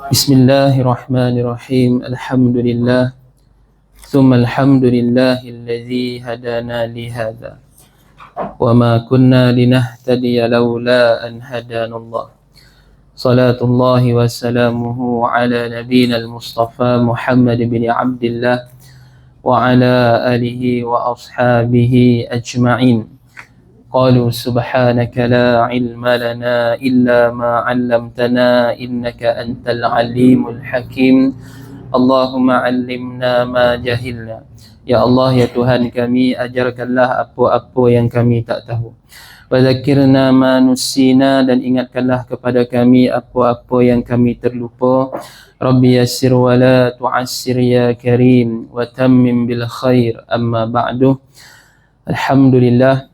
Bismillahirrahmanirrahim. Alhamdulillah. Thumma alhamdulillahilladzi hadana li hadza. Wa ma kunna linahtadiya laula an hadanallah. Salatullahi wa salamuhu ala nabiyyina al-Mustafa Muhammad bin Abdullah wa ala alihi wa ashabihi ajma'in. Qalu subhanaka la ilma lana illa ma 'allamtana innaka antal alimul hakim. Allahumma 'allimna ma jahilna. Ya Allah, ya Tuhan kami, ajarkanlah apa-apa yang kami tak tahu. Wa dzakirna ma nussina, dan ingatkanlah kepada kami apa-apa yang kami terlupa. Rabbi yassir wa la tu'assir ya karim wa tammim bil khair. Amma ba'du. Alhamdulillah,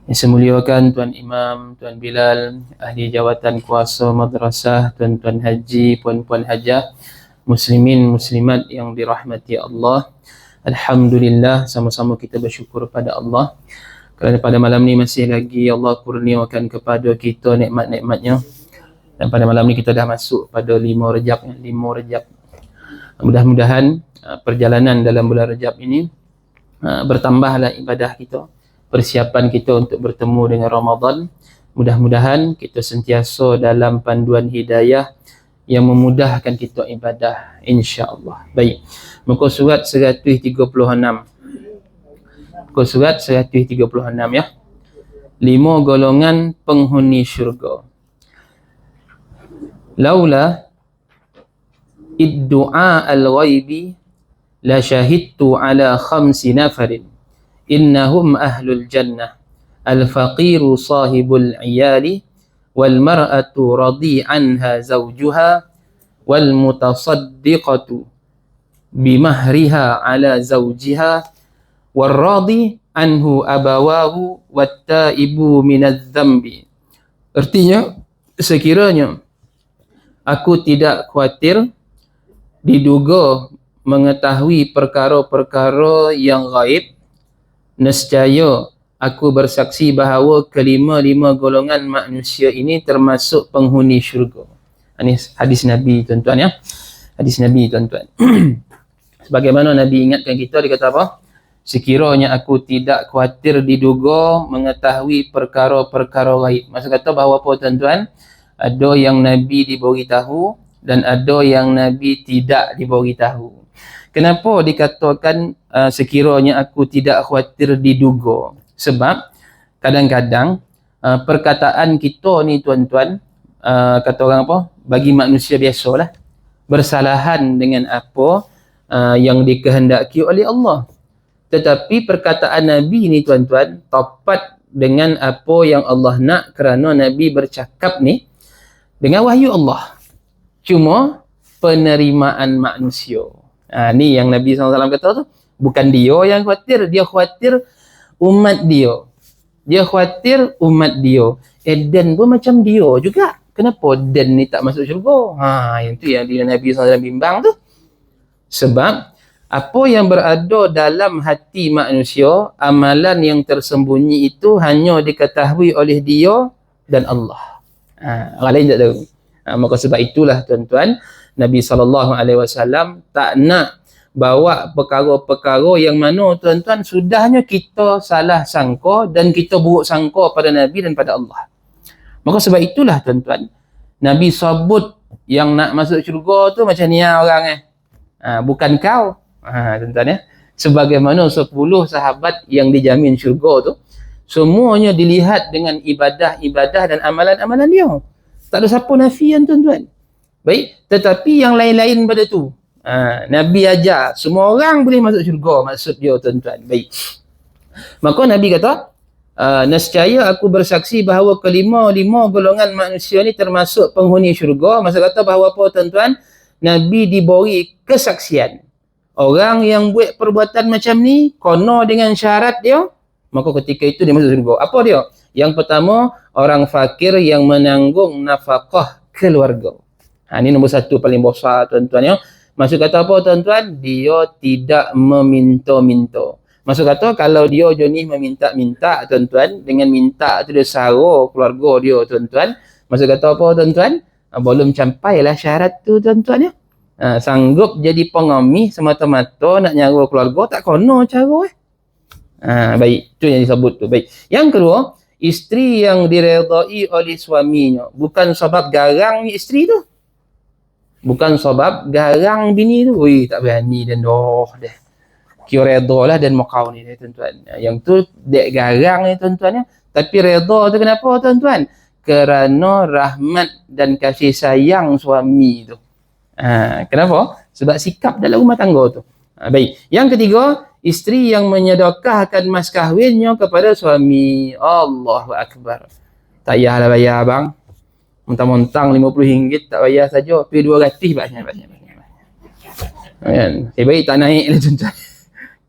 yang saya muliakan Tuan Imam, Tuan Bilal, ahli jawatan kuasa madrasah, tuan-tuan haji, puan-puan hajah, muslimin, muslimat yang dirahmati Allah. Alhamdulillah, sama-sama kita bersyukur pada Allah kerana pada malam ni masih lagi Allah kurniakan kepada kita nikmat-nikmatnya. Dan pada malam ni kita dah masuk pada 5 Rejab. Mudah-mudahan perjalanan dalam bulan Rejab ini bertambahlah ibadah kita, persiapan kita untuk bertemu dengan Ramadan. Mudah-mudahan kita sentiasa dalam panduan hidayah yang memudahkan kita ibadah, insya-Allah. Baik. Muka surat 136. Muka surat 136 ya. 5 golongan penghuni syurga. Laula iddu'a al-ghaibi la syahidtu ala 5 nafarin. Innahum ahlul jannah. Al-faqiru sahibul iyali, wal mar'atu radi anha zawjuha, wal mutasaddiqatu bimahriha ala zawjiha, wal radi anhu abawahu, wat taibu minadz dzambi. Artinya, sekiranya aku tidak khawatir diduga mengetahui perkara-perkara yang gaib, nescaya aku bersaksi bahawa kelima-lima golongan manusia ini termasuk penghuni syurga. Ini hadis Nabi, tuan-tuan ya. Hadis Nabi, tuan-tuan. Sebagaimana Nabi ingatkan kita, dia kata apa? Sekiranya aku tidak khawatir diduga mengetahui perkara-perkara gaib. Maksud kata bahawa apa, tuan-tuan? Ada yang Nabi diberitahu dan ada yang Nabi tidak diberitahu. Kenapa dikatakan sekiranya aku tidak khawatir diduga? Sebab kadang-kadang perkataan kita ni, tuan-tuan, kata orang apa? Bagi manusia biasalah, bersalahan dengan apa yang dikehendaki oleh Allah. Tetapi perkataan Nabi ni, tuan-tuan, tepat dengan apa yang Allah nak, kerana Nabi bercakap ni dengan wahyu Allah. Cuma penerimaan manusia. Ni yang Nabi SAW kata tu. Bukan dia yang khawatir, dia khawatir umat dia. Dia khawatir umat dia. Dan pun macam dia juga. Kenapa Dan ni tak masuk syurga? Yang tu yang Nabi SAW bimbang tu. Sebab apa yang berada dalam hati manusia, amalan yang tersembunyi itu hanya diketahui oleh dia dan Allah. Orang lain tak tahu. Maka sebab itulah, tuan-tuan, Nabi SAW tak nak bawa perkara-perkara yang mana, tuan-tuan, sudahnya kita salah sangka dan kita buruk sangka pada Nabi dan pada Allah. Maka sebab itulah, tuan-tuan, Nabi sebut yang nak masuk syurga tu macam ni orang bukan kau. Tuan-tuan ya. Sebagaimana 10 sahabat yang dijamin syurga tu, semuanya dilihat dengan ibadah-ibadah dan amalan-amalan dia. Tak ada siapa nafian, tuan-tuan. Baik, tetapi yang lain-lain pada tu, Nabi ajar semua orang boleh masuk syurga, maksud dia, tuan-tuan. Baik. Maka Nabi kata, nescaya aku bersaksi bahawa kelima-lima golongan manusia ni termasuk penghuni syurga. Maksud kata bahawa apa, tuan-tuan? Nabi diberi kesaksian. Orang yang buat perbuatan macam ni, kono dengan syarat dia, maka ketika itu dia masuk syurga. Apa dia? Yang pertama, orang fakir yang menanggung nafkah keluarga. Ini nombor 1 paling besar, tuan-tuan ya. Maksud kata apa, tuan-tuan? Dia tidak meminta-minta. Maksud kata kalau dia jenis meminta-minta, tuan-tuan, dengan minta tu dia sara keluarga dia, tuan-tuan, Maksud kata apa tuan-tuan? Belum campailah syarat tu tuan-tuan ya. Sanggup jadi pengamis semata-mata nak nyawa keluarga tak kono cara baik, tu yang disebut tu. Baik. Yang kedua, isteri yang diredai oleh suaminya bukan sebab garang isteri tu. Bukan sebab garang bini tu. Ui, tak berani dan dah. Kira reda lah dan makau ni tuan-tuan. Yang tu dek garang ni tuan-tuan ya. Tapi reda tu kenapa tuan-tuan? Kerana rahmat dan kasih sayang suami tu. Kenapa? Sebab sikap dalam rumah tangga tu. Baik. Yang ketiga, isteri yang menyedekahkan mas kahwinnya kepada suami. Allahu Akbar. Tak payahlah bayar abang. Mentang-mentang RM50 tak bayar saja. Pergi 200 banyak. Kan? Baik tak naik lah tuan-tuan.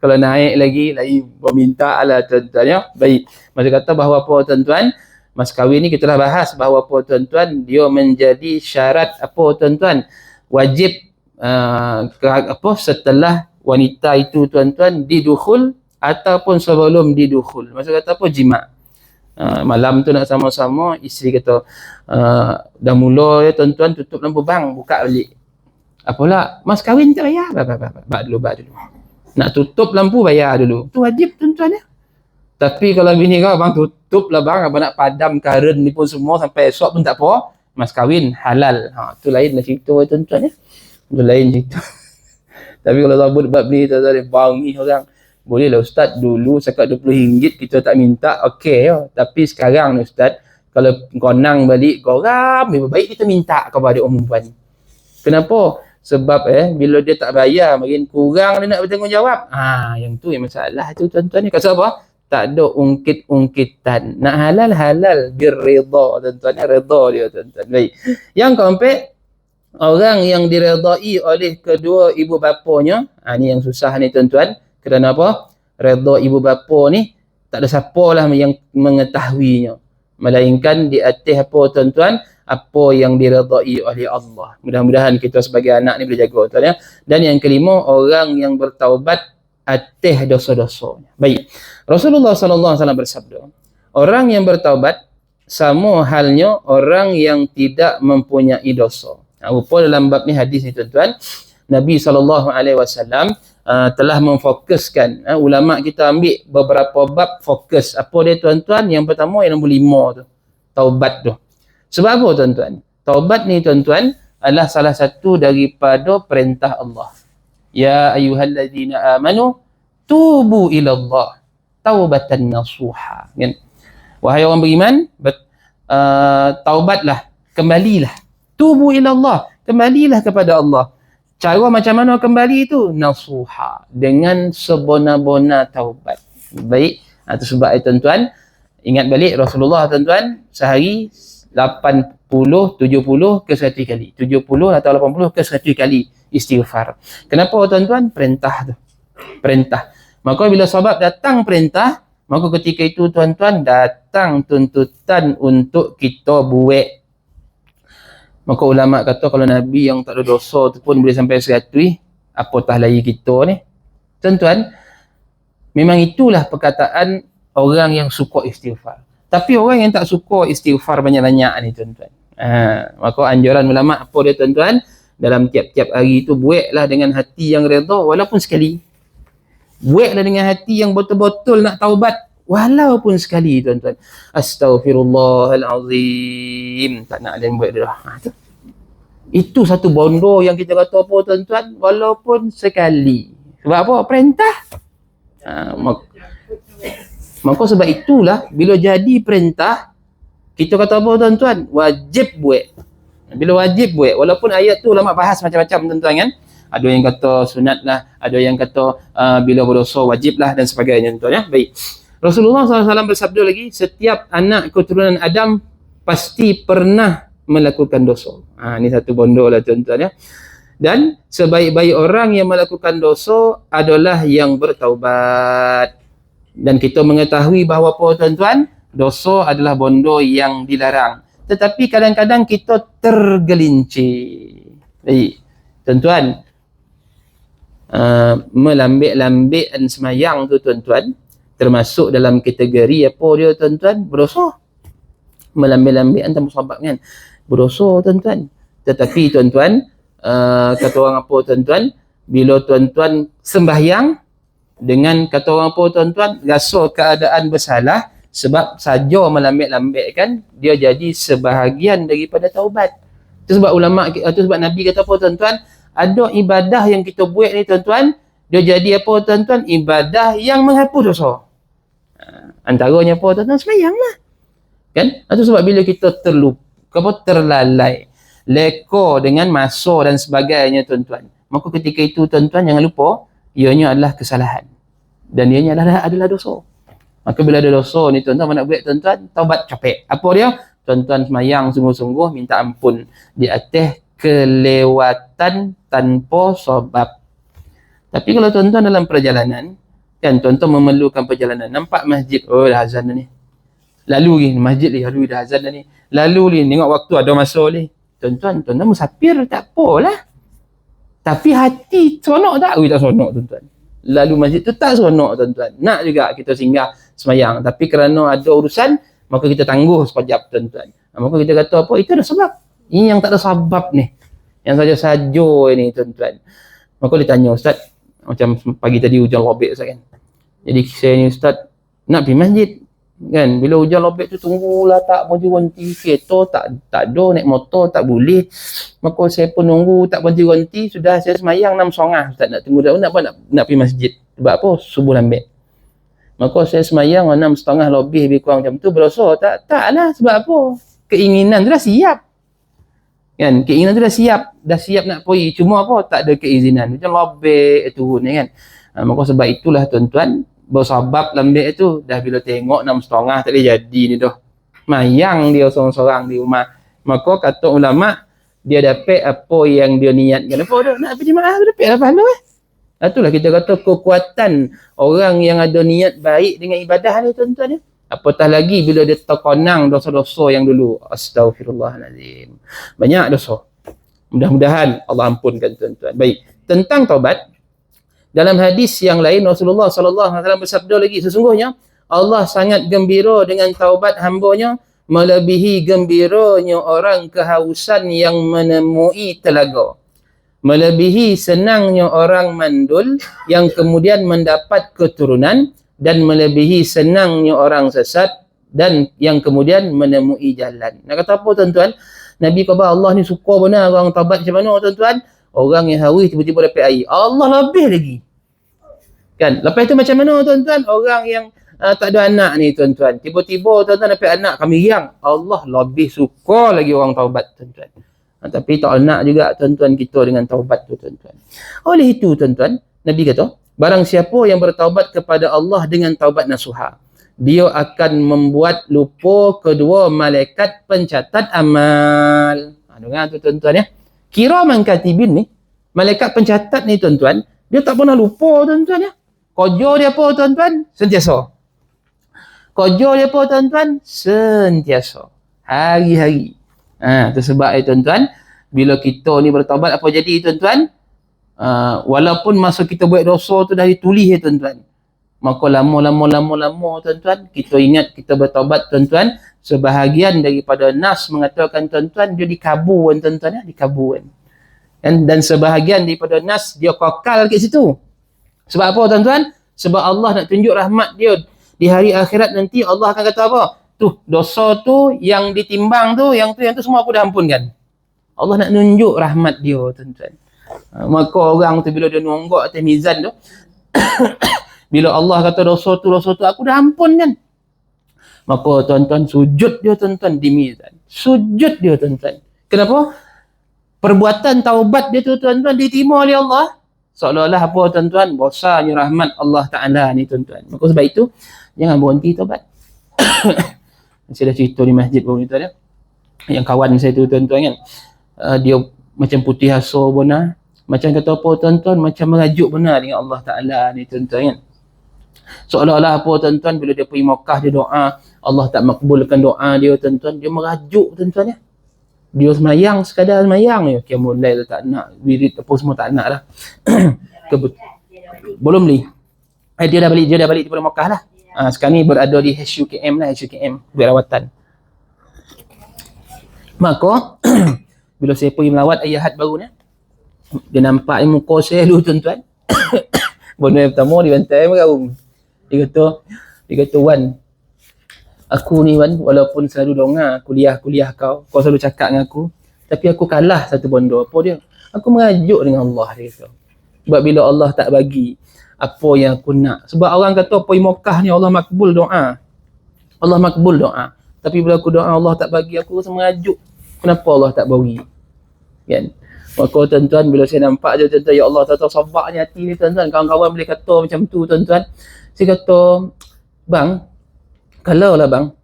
Kalau naik lagi meminta lah tuan-tuan ya. Baik. Maksud kata bahawa apa tuan-tuan? Mas kahwin ni kita dah bahas bahawa apa tuan-tuan? Dia menjadi syarat apa tuan-tuan? Wajib setelah wanita itu tuan-tuan didukhul ataupun sebelum didukhul. Maksud kata apa? Jima'. Malam tu nak sama-sama, isteri kata dah mula ya tuan-tuan, tutup lampu bang, buka balik. Apalah, mas kahwin tak bayar? Bak dulu. Nak tutup lampu bayar dulu. Tu wajib tuan-tuan ya. Tapi kalau bini kau, bang tutup lah bang, abang nak padam karen ni pun semua sampai esok pun tak apa. Mas kahwin halal. Tu lain lah cerita tuan-tuan ya. Tu lain cerita. Tapi kalau sabut bab ni tuan-tuan, bangi orang. Boleh lah Ustaz, dulu sekat RM20 kita tak minta, okey ya. Tapi sekarang ni Ustaz, kalau konang balik, korang lebih baik kita minta kepada orang perempuan. Kenapa? Sebab bila dia tak bayar, makin kurang dia nak bertanggungjawab. Yang tu yang masalah tu tuan-tuan ni. Kata apa? Tak ada ungkit-ungkitan. Nak halal birrida tuan-tuan. Reda dia tuan-tuan. Baik. Yang keempat, orang yang diredai oleh kedua ibu bapanya. Ni yang susah ni tuan-tuan. Kerana apa? Reda ibu bapa ni tak ada siapa lah yang mengetahuinya. Melainkan di atas apa tuan-tuan? Apa yang diredai oleh Allah. Mudah-mudahan kita sebagai anak ni boleh jaga tuan ya. Dan yang kelima, orang yang bertaubat atas dosa-dosanya. Baik. Rasulullah SAW bersabda, orang yang bertaubat sama halnya orang yang tidak mempunyai dosa. Rupa dalam bab ni hadis ni tuan-tuan, Nabi SAW telah memfokuskan, ulama kita ambil beberapa bab fokus. Apa dia tuan-tuan? Yang pertama yang nombor 5 tu, taubat tu. Sebab apa tuan-tuan? Taubat ni tuan-tuan adalah salah satu daripada perintah Allah. Ya ayyuhalladzina amanu tubu ila Allah taubatan nasuha. Kan? Wahai orang beriman, taubatlah, kembalilah. Tubu ila Allah, kembalilah kepada Allah. Cara macam mana kembali itu? Nasuha, dengan sebenar-benar taubat. Baik. Itu sebab tuan-tuan, ingat balik Rasulullah tuan-tuan, sehari 80, 70 ke 100 kali. 70 atau 80 ke 100 kali istighfar. Kenapa tuan-tuan? Perintah tu. Perintah. Maka bila sebab datang perintah, maka ketika itu tuan-tuan datang tuntutan untuk kita buat. Maka ulama kata kalau Nabi yang tak ada dosa tu pun boleh sampai 100, apatah lagi kita ni. Tuan-tuan, memang itulah perkataan orang yang suka istighfar. Tapi orang yang tak suka istighfar banyak-banyak ni tuan-tuan. Maka anjuran ulama apa dia tuan-tuan? Dalam tiap-tiap hari tu buatlah dengan hati yang redha walaupun sekali. Buatlah dengan hati yang betul-betul nak taubat walaupun sekali tuan-tuan. Astaghfirullahalazim. Tak nak dan buat dah. Itu satu bondo yang kita kata apa tuan-tuan? Walaupun sekali. Sebab apa? Perintah. Maka sebab itulah bila jadi perintah, kita kata apa tuan-tuan? Wajib buat. Bila wajib buat, walaupun ayat tu ulama bahas macam-macam tuan-tuan kan. Ada yang kata sunat lah, ada yang kata bila berdosa wajib lah dan sebagainya tuan ya. Baik. Rasulullah SAW bersabda lagi, setiap anak keturunan Adam pasti pernah melakukan dosa. Ini satu bondo lah tuan-tuan ya. Dan sebaik-baik orang yang melakukan dosa adalah yang bertaubat. Dan kita mengetahui bahawa apa tuan-tuan? Dosa adalah bondo yang dilarang. Tetapi kadang-kadang kita tergelincir. Baik. Tuan-tuan, melambik-lambik semayang tu tuan-tuan, termasuk dalam kategori apa dia tuan-tuan? Berdosa. melambai-lambai antara sahabat kan, berdosa tuan-tuan. Tetapi tuan-tuan, kata orang apa tuan-tuan, bila tuan-tuan sembahyang dengan kata orang apa tuan-tuan, rasa keadaan bersalah, sebab saja melambai-lambai kan, dia jadi sebahagian daripada taubat. Itu sebab ulama, itu sebab Nabi kata apa tuan-tuan, ada ibadah yang kita buat ni tuan-tuan, dia jadi apa tuan-tuan, ibadah yang menghapus dosa. Antaranya apa tuan-tuan, sembahyang lah kan. Itu sebab bila kita terlalai, leka dengan masa dan sebagainya tuan-tuan, maka ketika itu tuan-tuan jangan lupa, ianya adalah kesalahan dan ianya adalah dosa. Maka bila ada dosa ni tuan-tuan, nak buat tuan-tuan, taubat capek. Apa dia? Tuan-tuan semayang sungguh-sungguh, minta ampun di atas kelewatan tanpa sebab. Tapi kalau tuan-tuan dalam perjalanan, kan tuan-tuan memerlukan perjalanan, nampak masjid, oh dah azan dah ni, lalu ni masjid ni, lalu dah azan dah ni, lalu ni tengok waktu ada masa ni, tuan-tuan musafir tak apalah, tapi hati seronok tak? Tak seronok tuan-tuan. Lalu masjid tu tak seronok tuan-tuan. Nak juga kita singgah semayang, tapi kerana ada urusan, maka kita tangguh sekejap tuan-tuan. Maka kita kata apa? Itu ada sebab. Ini yang tak ada sebab ni, yang saja-saja ni tuan-tuan. Maka dia tanya, Ustaz, macam pagi tadi hujan lobek Ustaz kan. Jadi saya ni Ustaz nak pergi masjid kan, bila hujan lobek tu tunggulah tak berhenti, kereta tak ada, naik motor tak boleh. Maka saya pun nunggu tak berhenti, sudah saya semayang 6.30 Ustaz, nak tunggu nak pergi masjid. Sebab apa? Subuh lambat. Maka saya semayang 6.30 lebih kurang macam tu, berdosa taklah. Sebab apa? Keinginan tu dah siap kan, keinginan tu dah siap nak pergi, cuma apa? Tak ada keizinan, macam lobek turun kan. Maka sebab itulah tuan-tuan, bersabab lambat tu, dah bila tengok 6.30 tak boleh jadi ni dah, mayang dia seorang-seorang di rumah. Maka kata ulama, dia dapat apa yang dia niatkan. Apa dah nak pergi jemaah tu, dapat lah pahala itulah kita kata kekuatan orang yang ada niat baik dengan ibadah ni tuan-tuan ya. Apatah lagi bila dia terkonang dosa-dosa yang dulu. Astaghfirullahalazim, banyak dosa. Mudah-mudahan Allah ampunkan tuan-tuan. Baik, tentang taubat, dalam hadis yang lain Rasulullah sallallahu alaihi wasallam bersabda lagi, sesungguhnya Allah sangat gembira dengan taubat hamba-Nya melebihi gembiranya orang kehausan yang menemui telaga, melebihi senangnya orang mandul yang kemudian mendapat keturunan, dan melebihi senangnya orang sesat dan yang kemudian menemui jalan. Nak kata apa tuan-tuan? Nabi kata Allah ni suka benar orang taubat macam mana tuan-tuan? Orang yang haus tiba-tiba dapat air, Allah lebih lagi kan. Lepas tu macam mana tuan-tuan? Orang yang tak ada anak ni tuan-tuan, tiba-tiba tuan-tuan dapat anak, kami riang, Allah lebih suka lagi orang taubat tuan-tuan. Tapi tak nak juga tuan-tuan kita dengan taubat tu tuan-tuan. Oleh itu tuan-tuan, Nabi kata, barang siapa yang bertaubat kepada Allah dengan taubat nasuha, dia akan membuat lupa kedua malaikat pencatat amal. Dengar tu tuan-tuan ya. Kiraman katibin ni, malaikat pencatat ni tuan-tuan, dia tak pernah lupa tuan-tuan ya. Kerja dia apa tuan-tuan? Sentiasa. Kerja dia apa tuan-tuan? Sentiasa. Hari-hari. Itu sebab tuan-tuan, bila kita ni bertaubat apa jadi tuan-tuan? Walaupun masa kita buat dosa tu dah ditulis tuan-tuan, maka lama tuan-tuan, kita ingat kita bertaubat tuan-tuan, sebahagian daripada nas mengatakan tuan-tuan, dia dikabur tuan-tuan ya, dikabur. Dan sebahagian daripada nas dia kekal kat situ. Sebab apa tuan-tuan? Sebab Allah nak tunjuk rahmat dia di hari akhirat nanti. Allah akan kata apa? Tuh, dosa tu yang ditimbang tu, yang tu semua aku dah ampunkan. Allah nak tunjuk rahmat dia tuan-tuan. Maka orang tu bila dia nunggak atas mizan tu bila Allah kata dosa tu aku dah ampunkan, maka tuan-tuan sujud dia tuan-tuan di mizan. Sujud dia tuan-tuan. Kenapa? Perbuatan taubat dia tu tuan-tuan diterima oleh Allah. Seolah-olah apa tuan-tuan? Besarnya rahmat Allah Ta'ala ni tuan-tuan. Maka sebab itu jangan berhenti taubat. Saya dah cerita di masjid baru ni tuan ya. Yang kawan saya tu tuan-tuan kan, dia macam putih asal benar, macam kata apa tuan-tuan, macam merajuk benar dengan Allah Ta'ala ni tuan-tuan kan. Seolah-olah apa tuan-tuan, bila dia pergi Makkah dia doa, Allah tak makbulkan doa dia tuan-tuan, dia merajuk tuan-tuan ya. Dia semayang sekadar semayang ya, qiyamul lail tak nak, wirid apa semua tak nak lah. Belum ni. Dia dah balik daripada Makkah lah. Sekarang ni berada di HUKM lah, HUKM, berawatan. Maka bila saya pergi melawat ayah had baru ni, dia nampak muka saya dulu tuan-tuan. Bono yang pertama dia bantai meraung. Dia kata Wan, aku ni Wan, walaupun selalu dongar kuliah kau selalu cakap dengan aku, tapi aku kalah satu benda. Apa dia? Aku merajuk dengan Allah, dia kata. Sebab bila Allah tak bagi apa yang aku nak. Sebab orang kata pergi Mekah ni Allah makbul doa. Allah makbul doa. Tapi bila aku doa Allah tak bagi, aku rasa merajuk. Kenapa Allah tak bagi? Kan? Maka tuan-tuan, bila saya nampak je tuan-tuan, ya Allah, tahu sabarnya hati ni tuan-tuan. Kawan-kawan boleh kata macam tu tuan-tuan. Saya kata, bang, kalau lah bang,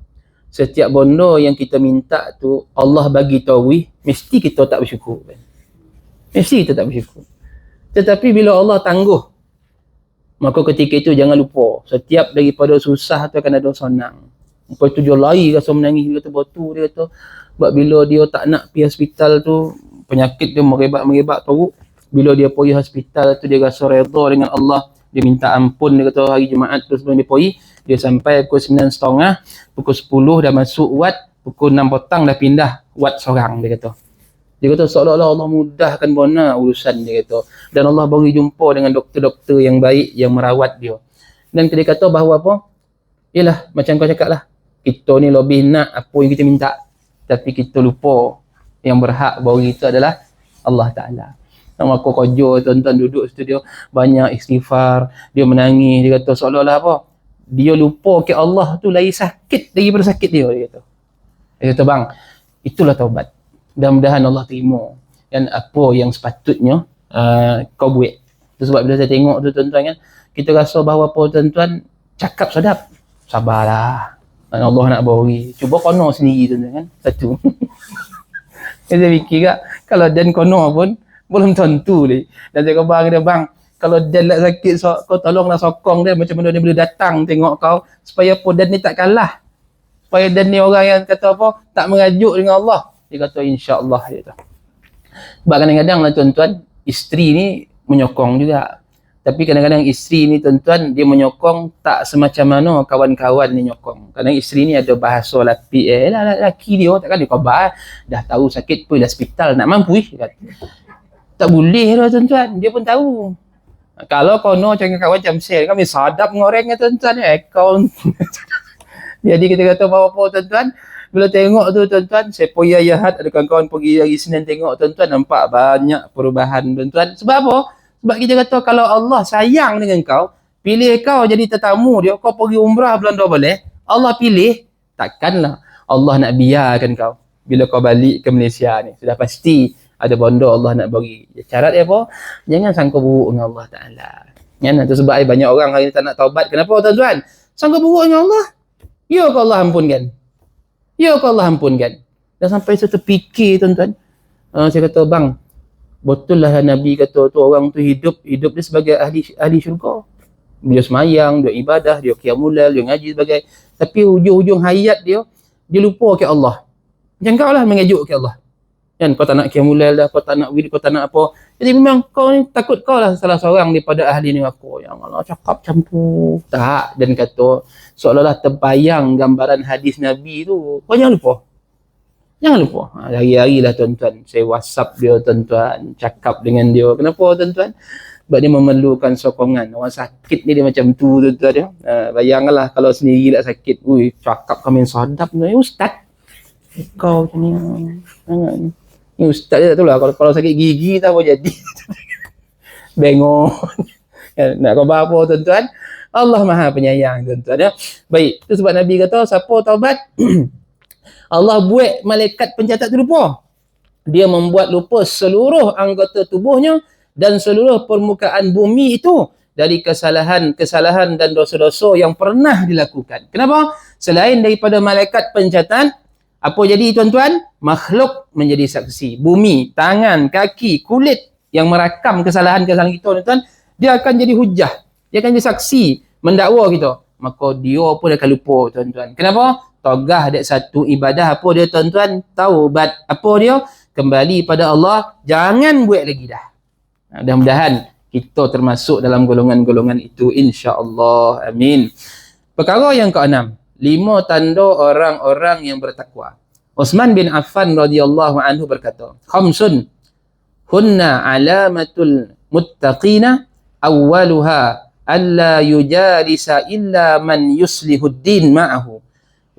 setiap benda yang kita minta tu Allah bagi tahu, mesti kita tak bersyukur. Kan? Mesti kita tak bersyukur. Tetapi bila Allah tangguh, maka ketika itu jangan lupa, setiap daripada susah tu akan ada senang. Lepas tu dia lari rasa menangis, dia kata batu, dia kata sebab bila dia tak nak pergi hospital tu, penyakit dia merebak teruk. Bila dia pergi hospital tu, dia rasa redha dengan Allah, dia minta ampun. Dia kata hari Jumaat tu sebelum dia pergi, dia sampai pukul 9.30, pukul 10 dah masuk ward, pukul 6 petang dah pindah ward seorang. Dia kata seolah-olah Allah mudahkan bona urusan, dia kata. Dan Allah bagi jumpa dengan doktor-doktor yang baik yang merawat dia. Dan dia kata bahawa apa? Yalah, macam kau cakap lah, kita ni lebih nak apa yang kita minta, tapi kita lupa yang berhak bagi kita adalah Allah Ta'ala. Maka kerja tuan-tuan duduk situ, dia banyak istighfar, dia menangis, dia kata seolah-olah apa? Dia lupa ke Allah tu lagi sakit daripada sakit dia kata. Dia kata bang, itulah taubat. Mudah-mudahan Allah terima dan apa yang sepatutnya kau buat. Itu sebab bila saya tengok tu tuan-tuan kan, kita rasa bahawa apa tuan-tuan, cakap sedap, sabarlah. Dan Allah nak bagi. Cuba kono sendiri tuan-tuan kan. Satu. Saya fikir kak, kalau dan kono pun belum tentu dia. Dan saya kata dia bang, kalau dan nak sakit, kau tolonglah sokong dia macam mana dia boleh datang tengok kau, supaya apa dan ni tak kalah. Supaya dan ni orang yang kata apa, tak merajuk dengan Allah. Dia kata insya-Allah dia kata. Sebab kadang-kadang lah tuan-tuan, isteri ni menyokong juga. Tapi kadang-kadang isteri ni tuan-tuan, dia menyokong tak semacam mana kawan-kawan ni nyokong. Kadang isteri ni ada bahasa laki dia, takkan dia khabar, dah tahu sakit pergi hospital, nak mampu kata. Tak boleh lah tuan-tuan, dia pun tahu. Kalau kono macam kawan macam saya, kami sadap ngorengnya tuan-tuan, akaun. Jadi kita kata bahawa apa tuan-tuan, bila tengok tu tuan-tuan, saya pergi Ayahat, ada kawan-kawan pergi hari Senin tengok tuan-tuan, nampak banyak perubahan tuan-tuan. Sebab apa? Sebab kita kata kalau Allah sayang dengan kau, pilih kau jadi tetamu dia, kau pergi umrah bulan 12, Allah pilih, takkanlah Allah nak biarkan kau bila kau balik ke Malaysia ni. Sudah pasti ada benda Allah nak bagi. Syarat dia apa? Jangan sangka buruk dengan Allah Ta'ala. Kan? Itu sebab banyak orang hari ni tak nak taubat. Kenapa tuan-tuan? Sangka buruk dengan Allah. Ya ke Allah ampunkan? Ya ke Allah ampunkan? Dah sampai saya terfikir tuan-tuan. Saya kata bang, betul lah Nabi kata tu orang tu hidup dia sebagai ahli syurga. Dia semayang, dia ibadah, dia qiyamul lail, dia ngaji sebagai, tapi hujung-hujung hayat dia lupa ke Allah. Macam kau lah mengajuk ke Allah. Kan kau tak nak qiyamul lail dah, kau tak nak wirid, kau tak nak apa. Jadi memang kau ni takut kau lah salah seorang daripada ahli ni aku. Yang Allah cakap macam tu. Tak, dan kata seolah-olah terbayang gambaran hadis Nabi tu. Kau jangan lupa. Jangan lupa. Hari-hari lah tuan-tuan, saya WhatsApp dia tuan-tuan, cakap dengan dia. Kenapa tuan-tuan? Sebab dia memerlukan sokongan. Orang sakit ni dia macam tu tuan-tuan dia. Bayangkanlah kalau sendiri tak sakit. Ui, cakap kami sadap ni. Ustaz, kau macam ni. Ni ustaz dia tak tahu lah. Kalau sakit gigi tak apa jadi. Bengong. Nak khabar apa tuan-tuan? Allah Maha Penyayang tuan-tuan ya. Baik, itu sebab Nabi kata siapa taubat Allah buat malaikat pencatat tu lupa. Dia membuat lupa seluruh anggota tubuhnya dan seluruh permukaan bumi itu dari kesalahan dan dosa-dosa yang pernah dilakukan. Kenapa? Selain daripada malaikat pencatat, apa jadi tuan-tuan? Makhluk menjadi saksi. Bumi, tangan, kaki, kulit yang merakam kesalahan-kesalahan kita tuan-tuan, dia akan jadi hujah. Dia akan jadi saksi mendakwa kita. Maka dia pun akan lupa tuan-tuan. Kenapa? Togah ada satu ibadah apa dia tuan-tuan? Taubat. Apa dia? Kembali pada Allah. Jangan buat lagi dah. Mudah-mudahan kita termasuk dalam golongan-golongan itu insya-Allah. Amin. Perkara yang keenam, 5 tanda orang-orang yang bertakwa. Uthman bin Affan radhiyallahu anhu berkata, khamsun hunna alamatul muttaqina, awwaluha alla yujalisa illa man yuslihud din ma'ahu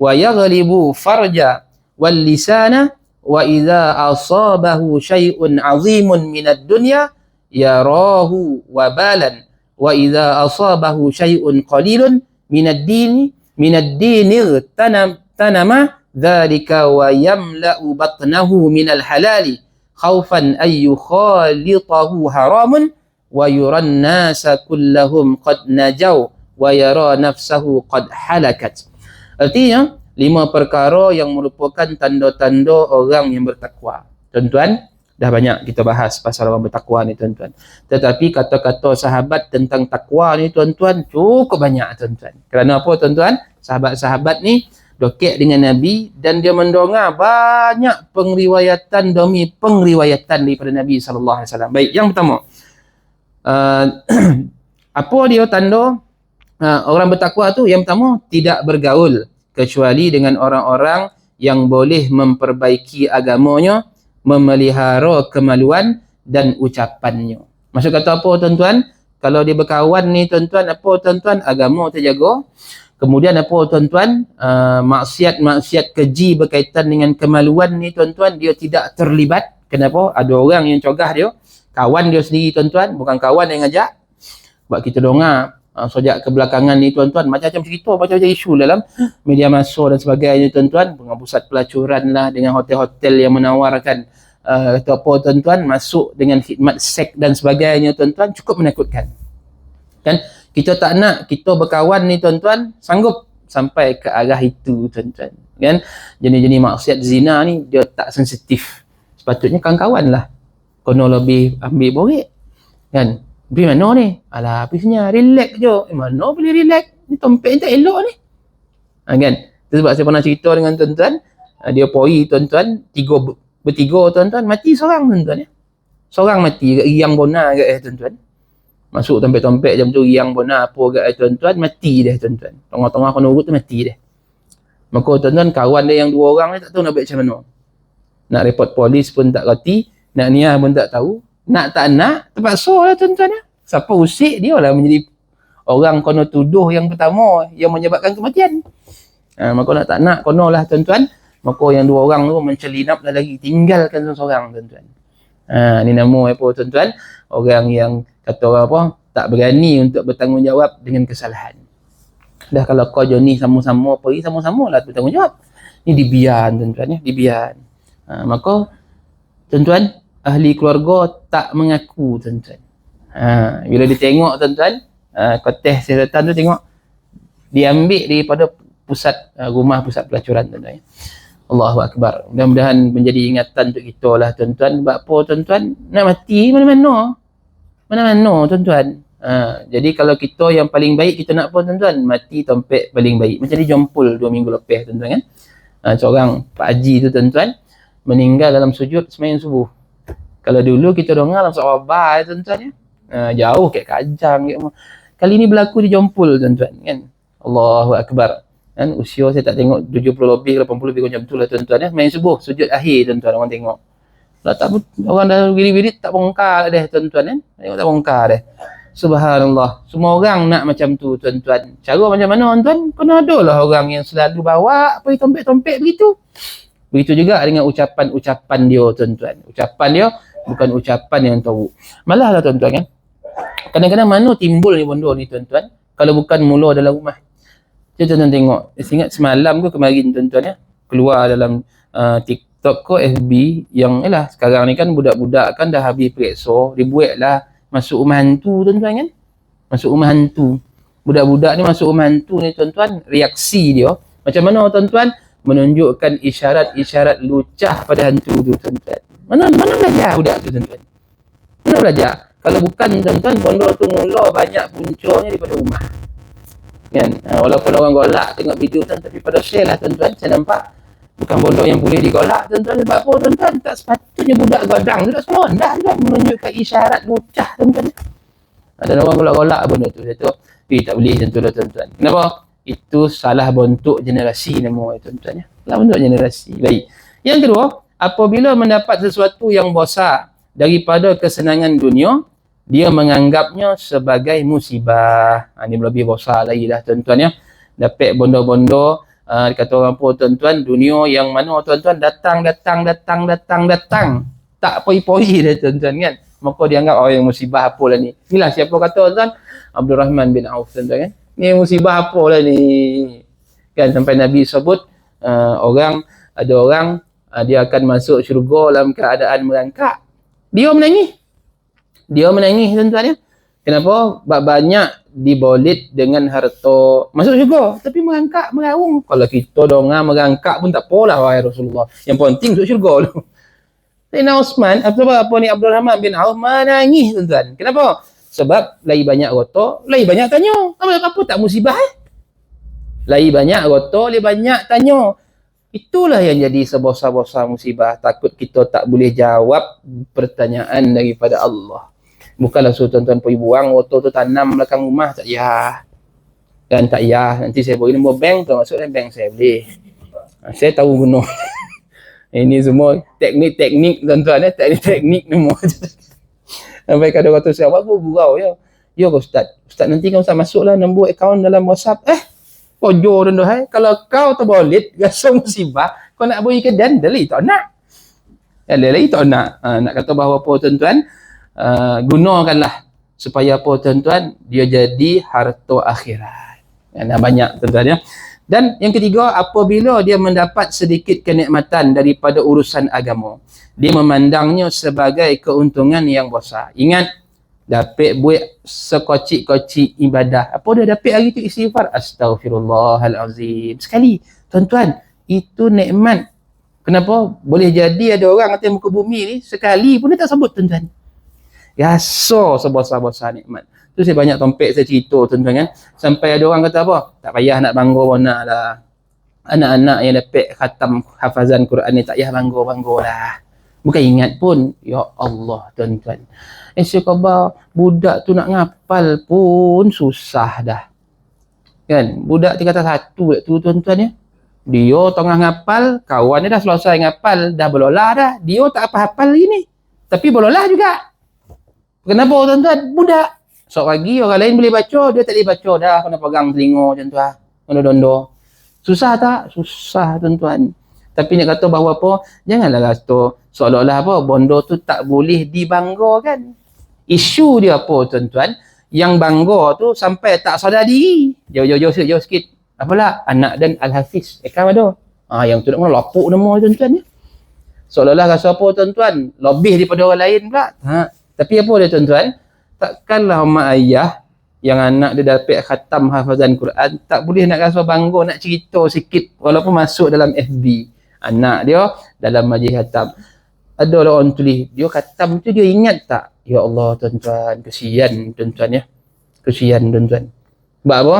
wa yaghlibu farja wal lisana wa idza asabahu syai'un 'azimun minad dunya yarahu wabalan wa idza asabahu syai'un qalilun minad dini tanama dzalika wa yamla'u batnahu minal halali khaufan ay yukhalitahu haramun wa yuran nasa kullahum qad najaw wa yara nafsahu qad halakat. Artinya 5 perkara yang merupakan tanda-tanda orang yang bertakwa. Tuan-tuan, dah banyak kita bahas pasal orang bertakwa ni tuan-tuan. Tetapi kata-kata sahabat tentang takwa ni tuan-tuan cukup banyak tuan-tuan. Kerana apa tuan-tuan? Sahabat-sahabat ni dokek dengan Nabi dan dia mendongar banyak pengriwayatan demi pengriwayatan daripada Nabi sallallahu alaihi wasallam. Baik, yang pertama. Apa dia tanda orang bertakwa tu? Yang pertama, tidak bergaul kecuali dengan orang-orang yang boleh memperbaiki agamanya, memelihara kemaluan dan ucapannya. Maksud kata apa tuan-tuan? Kalau dia berkawan ni tuan-tuan, apa tuan-tuan? Agama terjaga. Kemudian apa tuan-tuan? Maksiat-maksiat keji berkaitan dengan kemaluan ni tuan-tuan, dia tidak terlibat. Kenapa? Ada orang yang cogah dia, kawan dia sendiri tuan-tuan, bukan kawan yang ngajak. Sebab kita dengar sejak kebelakangan ni tuan-tuan, macam-macam cerita, macam-macam isu dalam media massa dan sebagainya tuan-tuan, dengan pusat pelacuran lah, dengan hotel-hotel yang menawarkan atau apa tuan-tuan, masuk dengan khidmat seks dan sebagainya tuan-tuan, cukup menakutkan. Kan kita tak nak kita berkawan ni tuan-tuan sanggup sampai ke arah itu tuan-tuan. Kan jenis-jenis maksiat zina ni dia tak sensitif. Sepatutnya kawan-kawan lah. Kono lebih ambil borek. Kan? Pergi mana ni? Alah, habisnya relax je. Mana boleh relax? Ni tompek ni tak elok ni. Kan? Itu sebab saya pernah cerita dengan tuan-tuan. Dia poi tuan-tuan, bertiga tuan-tuan, mati seorang tuan-tuan. Ya? Seorang mati, riang bona kat tuan-tuan. Masuk tompek-tompek jam tu, riang bona apa kat tuan-tuan, mati dah tuan-tuan. Tengah-tengah kena urut tu mati dah. Maka tuan-tuan, kawan dia yang 2 orang ni tak tahu nak buat macam mana. Nak report polis pun tak reti, nak niat pun tak tahu. Nak tak nak, terpaksa lah tuan-tuan ya. Siapa usik dia lah menjadi orang kono tuduh yang pertama yang menyebabkan kematian. Maka nak tak nak, kono lah tuan-tuan. Maka yang 2 orang tu mencelinap dah lagi, tinggalkan seorang tuan-tuan. Ni nama apa tuan-tuan? Orang yang kata orang apa, tak berani untuk bertanggungjawab dengan kesalahan. Dah kalau kau Johnny sama-sama, pergi sama-sama lah bertanggungjawab. Ni dibian tuan-tuan ya, dibian. Maka tuan-tuan, ahli keluarga tak mengaku tuan-tuan. Bila dia tengok tuan-tuan, kotes syaitan tu tengok, diambil daripada pusat rumah pusat pelacuran tuan-tuan ya. Allahu Akbar. Mudah-mudahan menjadi ingatan untuk kita lah tuan-tuan. Sebab apa tuan-tuan? Nak mati mana-mana. Mana-mana tuan-tuan. Jadi kalau kita yang paling baik, kita nak apa tuan-tuan? Mati tompek paling baik. Macam dia jompul 2 minggu lepas tuan-tuan kan. Seorang Pak Haji tu tuan-tuan, meninggal dalam sujud sembahyang subuh. Kalau dulu kita dengar dalam sahabat tuan-tuan ya. Jauh kat Kajang kat. Kali ni berlaku di jompul tuan-tuan kan. Allahu Akbar. Kan usia saya tak tengok 70 lebih 80 lebih macam tu lah tuan-tuan ya. Main subuh sujud akhir tuan-tuan orang tengok. Kalau tak orang dah wirid-wirid tak bongkar dah tuan-tuan kan. Tengok tak bongkar dah. Subhanallah. Semua orang nak macam tu tuan-tuan. Cara macam mana tuan-tuan? Kena ada lah orang yang selalu bawa pergi tompek-tompek begitu. Begitu juga dengan ucapan-ucapan dia tuan-tuan. Ucapan dia bukan ucapan yang teruk. Malah lah tuan-tuan kan. Kadang-kadang mana timbul ni benda ni tuan-tuan? Kalau bukan mula dalam rumah. Tuan-tuan tengok. Saya ingat semalam ke kemarin tuan-tuan ya. Keluar dalam TikTok ke FB yang sekarang ni kan budak-budak kan dah habis periksa. Dibuatlah masuk rumah hantu tuan-tuan kan. Masuk rumah hantu. Budak-budak ni masuk rumah hantu ni tuan-tuan. Reaksi dia. Macam mana tuan-tuan? Menunjukkan isyarat-isyarat lucah pada hantu tu tuan-tuan. Mana belajar budak tu tuan-tuan? Mana belajar? Kalau bukan tuan-tuan, benda tu mula banyak puncanya daripada rumah. Kan? Walaupun orang golak tengok video tuan, tapi pada share lah tuan-tuan, saya nampak bukan benda yang boleh digolak tuan-tuan. Sebab apa tuan-tuan? Tak sepatutnya budak gadang tu tak seronok kan? Menunjukkan isyarat lucah tuan-tuan. Ada orang golak-golak benda tu. Saya tu, tak boleh macam tu lah tuan-tuan. Kenapa? Itu salah bentuk generasi nama tuan-tuan ya. Salah bentuk generasi. Baik. Yang kedua, apabila mendapat sesuatu yang besar daripada kesenangan dunia, dia menganggapnya sebagai musibah. Ini lebih besar lagi dah tuan-tuan ya. Dapat bondo-bondo, kata orang pun tuan-tuan, dunia yang mana tuan-tuan datang. Tak poi-poi dah tuan-tuan kan. Maka dia anggap yang musibah apa lah ni. Inilah siapa kata tuan-tuan? Abdul Rahman bin Auf tuan-tuan kan. Ni musibah apa lah ni. Kan sampai Nabi sebut ada orang dia akan masuk syurga dalam keadaan merangkak. Dia menangis tuan-tuan ya. Kenapa? Banyak dibolit dengan harta masuk syurga tapi merangkak meraung. Kalau kita dongang merangkak pun tak apalah wahai Rasulullah. Yang penting masuk syurga tu. Sayyidina Osman apa ni Abdul Rahman bin Auf menangis tuan-tuan. Kenapa? Sebab lagi banyak rotok, lagi banyak tanya. Apa tak musibah Lagi banyak rotok, lagi banyak tanya. Itulah yang jadi sebesar-besar musibah. Takut kita tak boleh jawab pertanyaan daripada Allah. Bukanlah suruh tuan-tuan pergi buang rotok tu tanam belakang rumah, tak payah. Dan tak payah. Nanti saya beri nombor bank tu, masuk dalam bank saya boleh. Saya tahu guna. Ini semua teknik-teknik tuan-tuan ya, teknik nombor. Sampai kadang kata saya, buat gurau ya. Ya Ustaz. Ustaz nanti kau usah masuklah nombor akaun dalam WhatsApp. Pojok tuan-tuan. Kalau kau terbolit, rasa musibah, kau nak beri ke dan dalih tak nak. Dalih tak nak. Nak kata bahawa apa tuan-tuan, gunakanlah supaya apa tuan-tuan, dia jadi harta akhirat. Yang banyak tuan-tuan ya. Dan yang ketiga, apabila dia mendapat sedikit kenikmatan daripada urusan agama, dia memandangnya sebagai keuntungan yang besar. Ingat, dapat buat sekocik-kocik ibadah. Apa dia dapat hari tu istighfar? Astaghfirullahalazim. Sekali, tuan-tuan, itu nikmat. Kenapa? Boleh jadi ada orang atas muka bumi ni, sekali pun dia tak sebut tuan-tuan. Rasa sebesar-besar nikmat. Tu saya banyak tompek saya cerita tuan-tuan kan. Sampai ada orang kata apa? Tak payah nak bangga mana lah. Anak-anak yang dapat khatam hafazan Quran ni tak payah bangga lah. Bukan ingat pun. Ya Allah tuan-tuan. Khabar budak tu nak ngapal pun susah dah. Kan? Budak tingkatan 1 tu tuan-tuan ya. Dia tengah ngapal, kawan dia dah selesai ngapal, dah belolah dah. Dia tak apa-hafal lagi ni. Tapi belolah juga. Kenapa tuan-tuan? Budak. Sok pagi orang lain boleh baca, dia tak boleh baca dah. Kena pegang telinga macam tu lah. Kena dondo. Susah tak? Susah tuan-tuan. Tapi nak kata bahawa apa? Janganlah kata seolah-olah apa? Bondo tu tak boleh dibanggakan. Isu dia apa tuan-tuan? Yang bangga tu sampai tak sadar diri. Jauh sikit. Apalah? Anak dan Al-Hafiz. Kan ada? Yang tu nak kena lapuk nama tuan-tuan ya. Seolah-olah rasa apa tuan-tuan? Lebih daripada orang lain pula. Tapi apa dia tuan-tuan? Takkanlah mak ayah yang anak dia dapat khatam hafazan Quran tak boleh nak rasa bangga, nak cerita sikit walaupun masuk dalam FB. Anak dia dalam majlis khatam. Ada orang tulis, dia khatam tu dia ingat tak? Ya Allah tuan-tuan, kesian tuan-tuan ya. Kesian tuan-tuan. Sebab apa?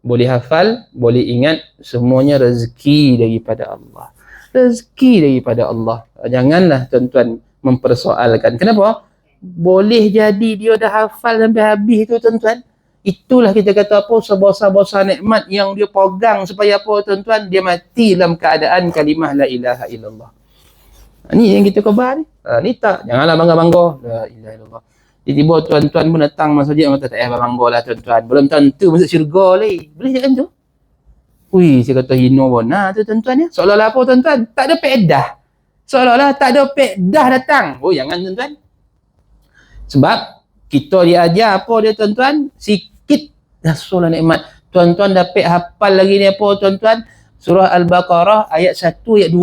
Boleh hafal, boleh ingat, semuanya rezeki daripada Allah. Rezeki daripada Allah. Janganlah tuan-tuan mempersoalkan. Kenapa? Boleh jadi dia dah hafal sampai habis tu tuan-tuan. Itulah kita kata apa? Sebesar-besar nikmat yang dia pegang supaya apa tuan-tuan? Dia mati dalam keadaan kalimah la ilaha illallah. Ni yang kita khabar ni. Ni tak. Janganlah bangga-bangga. La ilaha illallah. Tiba-tiba tuan-tuan pun datang masjid kata tak payah bangga lah tuan-tuan. Belum tentu masuk syurga lagi. Boleh macam tu? Ui, saya kata hino bona tu tuan-tuan ya. Seolah-olah apa tuan-tuan? Tak ada pedah. Seolah-olah tak ada pedah datang. Oh jangan tuan-tuan. Sebab kita diajar apa dia tuan-tuan? Sikit dah solat nikmat. Tuan-tuan dapat hafal lagi ni apa tuan-tuan? Surah Al-Baqarah ayat 1 ayat 2.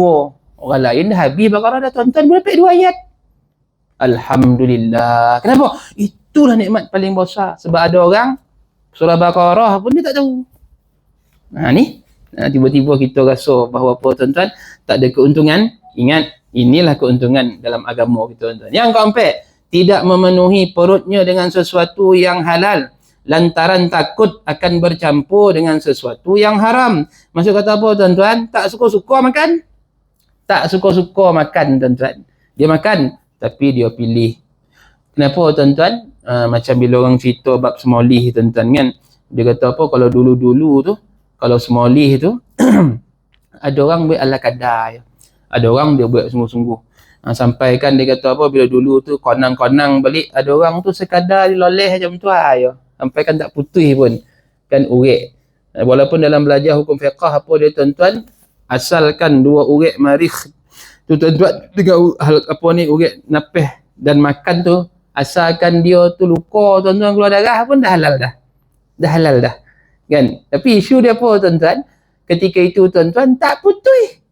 Orang lain dah habis Baqarah dah tuan-tuan boleh dapat 2 ayat. Alhamdulillah. Kenapa? Itulah nikmat paling besar. Sebab ada orang surah Baqarah pun dia tak tahu. Ni tiba-tiba kita rasa bahawa apa tuan-tuan? Tak ada keuntungan. Ingat, inilah keuntungan dalam agama kita tuan-tuan. Yang keempat, tidak memenuhi perutnya dengan sesuatu yang halal lantaran takut akan bercampur dengan sesuatu yang haram. Maksud kata apa tuan-tuan? Tak suka-suka makan. Tak suka-suka makan tuan-tuan. Dia makan tapi dia pilih. Kenapa tuan-tuan? Macam bila orang cerita bab semolih tuan-tuan kan. Dia kata apa? Kalau dulu-dulu tu, kalau semolih tu ada orang buat ala kadar. Ada orang dia buat sungguh-sungguh. Sampai kan dia kata apa, bila dulu tu konang-konang balik, ada orang tu sekadar diloleh macam tu aja. Sampai kan tak putih pun. Kan urek. Walaupun dalam belajar hukum fiqah apa dia tuan-tuan, asalkan 2 urek marikh tu tuan-tuan, dengan apa ni urek napih dan makan tu, asalkan dia tu luka tuan-tuan keluar darah pun dah halal dah. Dah halal dah. Kan? Tapi isu dia apa tuan-tuan? Ketika itu tuan-tuan tak putih.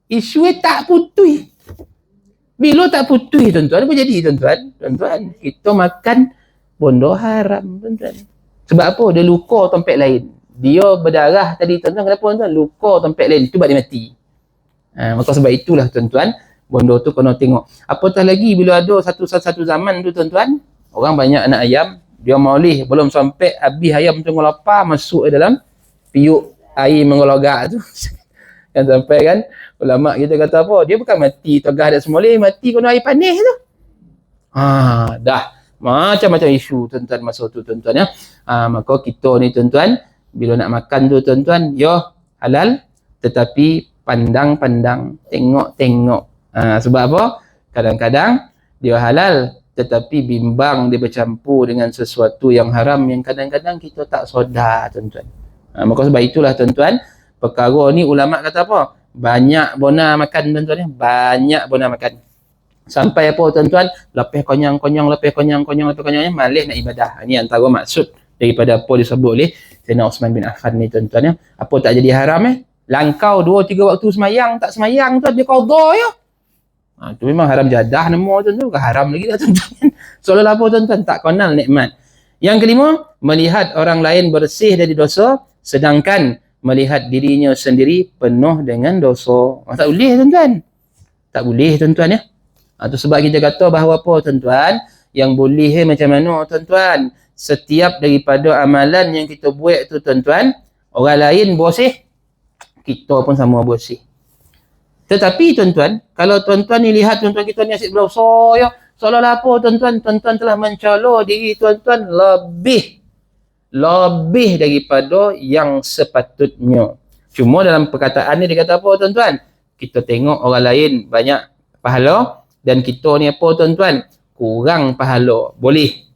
Isu dia tak putih. Bila tak putih tuan-tuan, apa jadi tuan-tuan? Tuan-tuan, kita makan bondo haram tuan-tuan. Sebab apa? Dia luka tempat lain. Dia berdarah tadi tuan-tuan, kenapa tuan-tuan? Luka tempat lain, itu sebab dia mati. Maka sebab itulah tuan-tuan, bondo tu kena tengok. Apatah lagi bila ada satu zaman tu tuan-tuan, orang banyak anak ayam, dia maulih, belum sampai habis ayam tu ngelapar, masuk dalam piuk air mengelogak tu. Kan sampai kan, ulama kita kata apa, dia bukan mati tegah dak semoleh, mati kena air panas tu. Dah macam-macam isu tuan-tuan masa tu tuan-tuan ya. Maka kita ni tuan-tuan, bila nak makan tu tuan-tuan, ya halal, tetapi pandang-pandang, tengok-tengok. Sebab apa? Kadang-kadang dia halal, tetapi bimbang dia bercampur dengan sesuatu yang haram yang kadang-kadang kita tak sedar tuan-tuan. Maka sebab itulah tuan-tuan, perkara ni ulama kata apa? Banyak bona makan tuan-tuan ya. Banyak bona makan. Sampai apa tuan-tuan? Lepas konyang-konyang, malih nak ibadah. Ini antara maksud daripada apa disebut oleh Sayyidina Osman bin Affan ni tuan-tuan ya. Apa tak jadi haram Langkau 2-3 waktu semayang, tak semayang tu dia qadha ya. Tu memang haram jadah nama tuan-tuan, bukan haram lagi dah tuan-tuan. Soalan apa tuan-tuan? Tak kenal nikmat. Yang kelima, melihat orang lain bersih dari dosa sedangkan melihat dirinya sendiri penuh dengan dosa. Tak boleh tuan-tuan. Tak boleh tuan-tuan ya. Itu sebab kita kata bahawa apa tuan-tuan? Yang boleh macam mana tuan-tuan? Setiap daripada amalan yang kita buat tu tuan-tuan, orang lain bersih, kita pun sama bersih. Tetapi tuan-tuan, kalau tuan-tuan ni lihat tuan-tuan kita ni asyik berdosa ya, seolah-olah apa tuan-tuan? Tuan-tuan telah mencela diri tuan-tuan lebih daripada yang sepatutnya. Cuma dalam perkataan ni dia kata apa tuan-tuan? Kita tengok orang lain banyak pahala dan kita ni apa tuan-tuan? Kurang pahala. Boleh.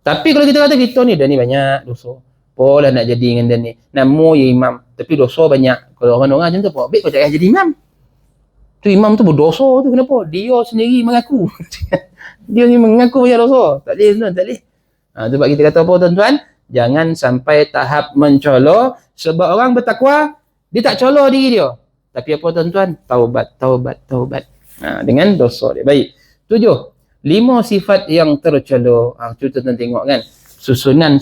Tapi kalau kita kata kita ni dah ni banyak dosa, apalah nak jadi dengan dia ni? Nama ya imam, tapi dosa banyak. Kalau orang macam tu, baik kau tak payah jadi imam. Tu imam tu berdosa tu, kenapa? Dia sendiri mengaku. Dia ni mengaku banyak dosa. Tak boleh tuan, tak boleh. Sebab kita kata apa tuan-tuan? Jangan sampai tahap mencela, sebab orang bertakwa, dia tak cela diri dia. Tapi apa tuan-tuan? Taubat. Dengan dosa dia. Baik. 7. 5 sifat yang tercela. Tu tuan-tuan tengok kan. Susunan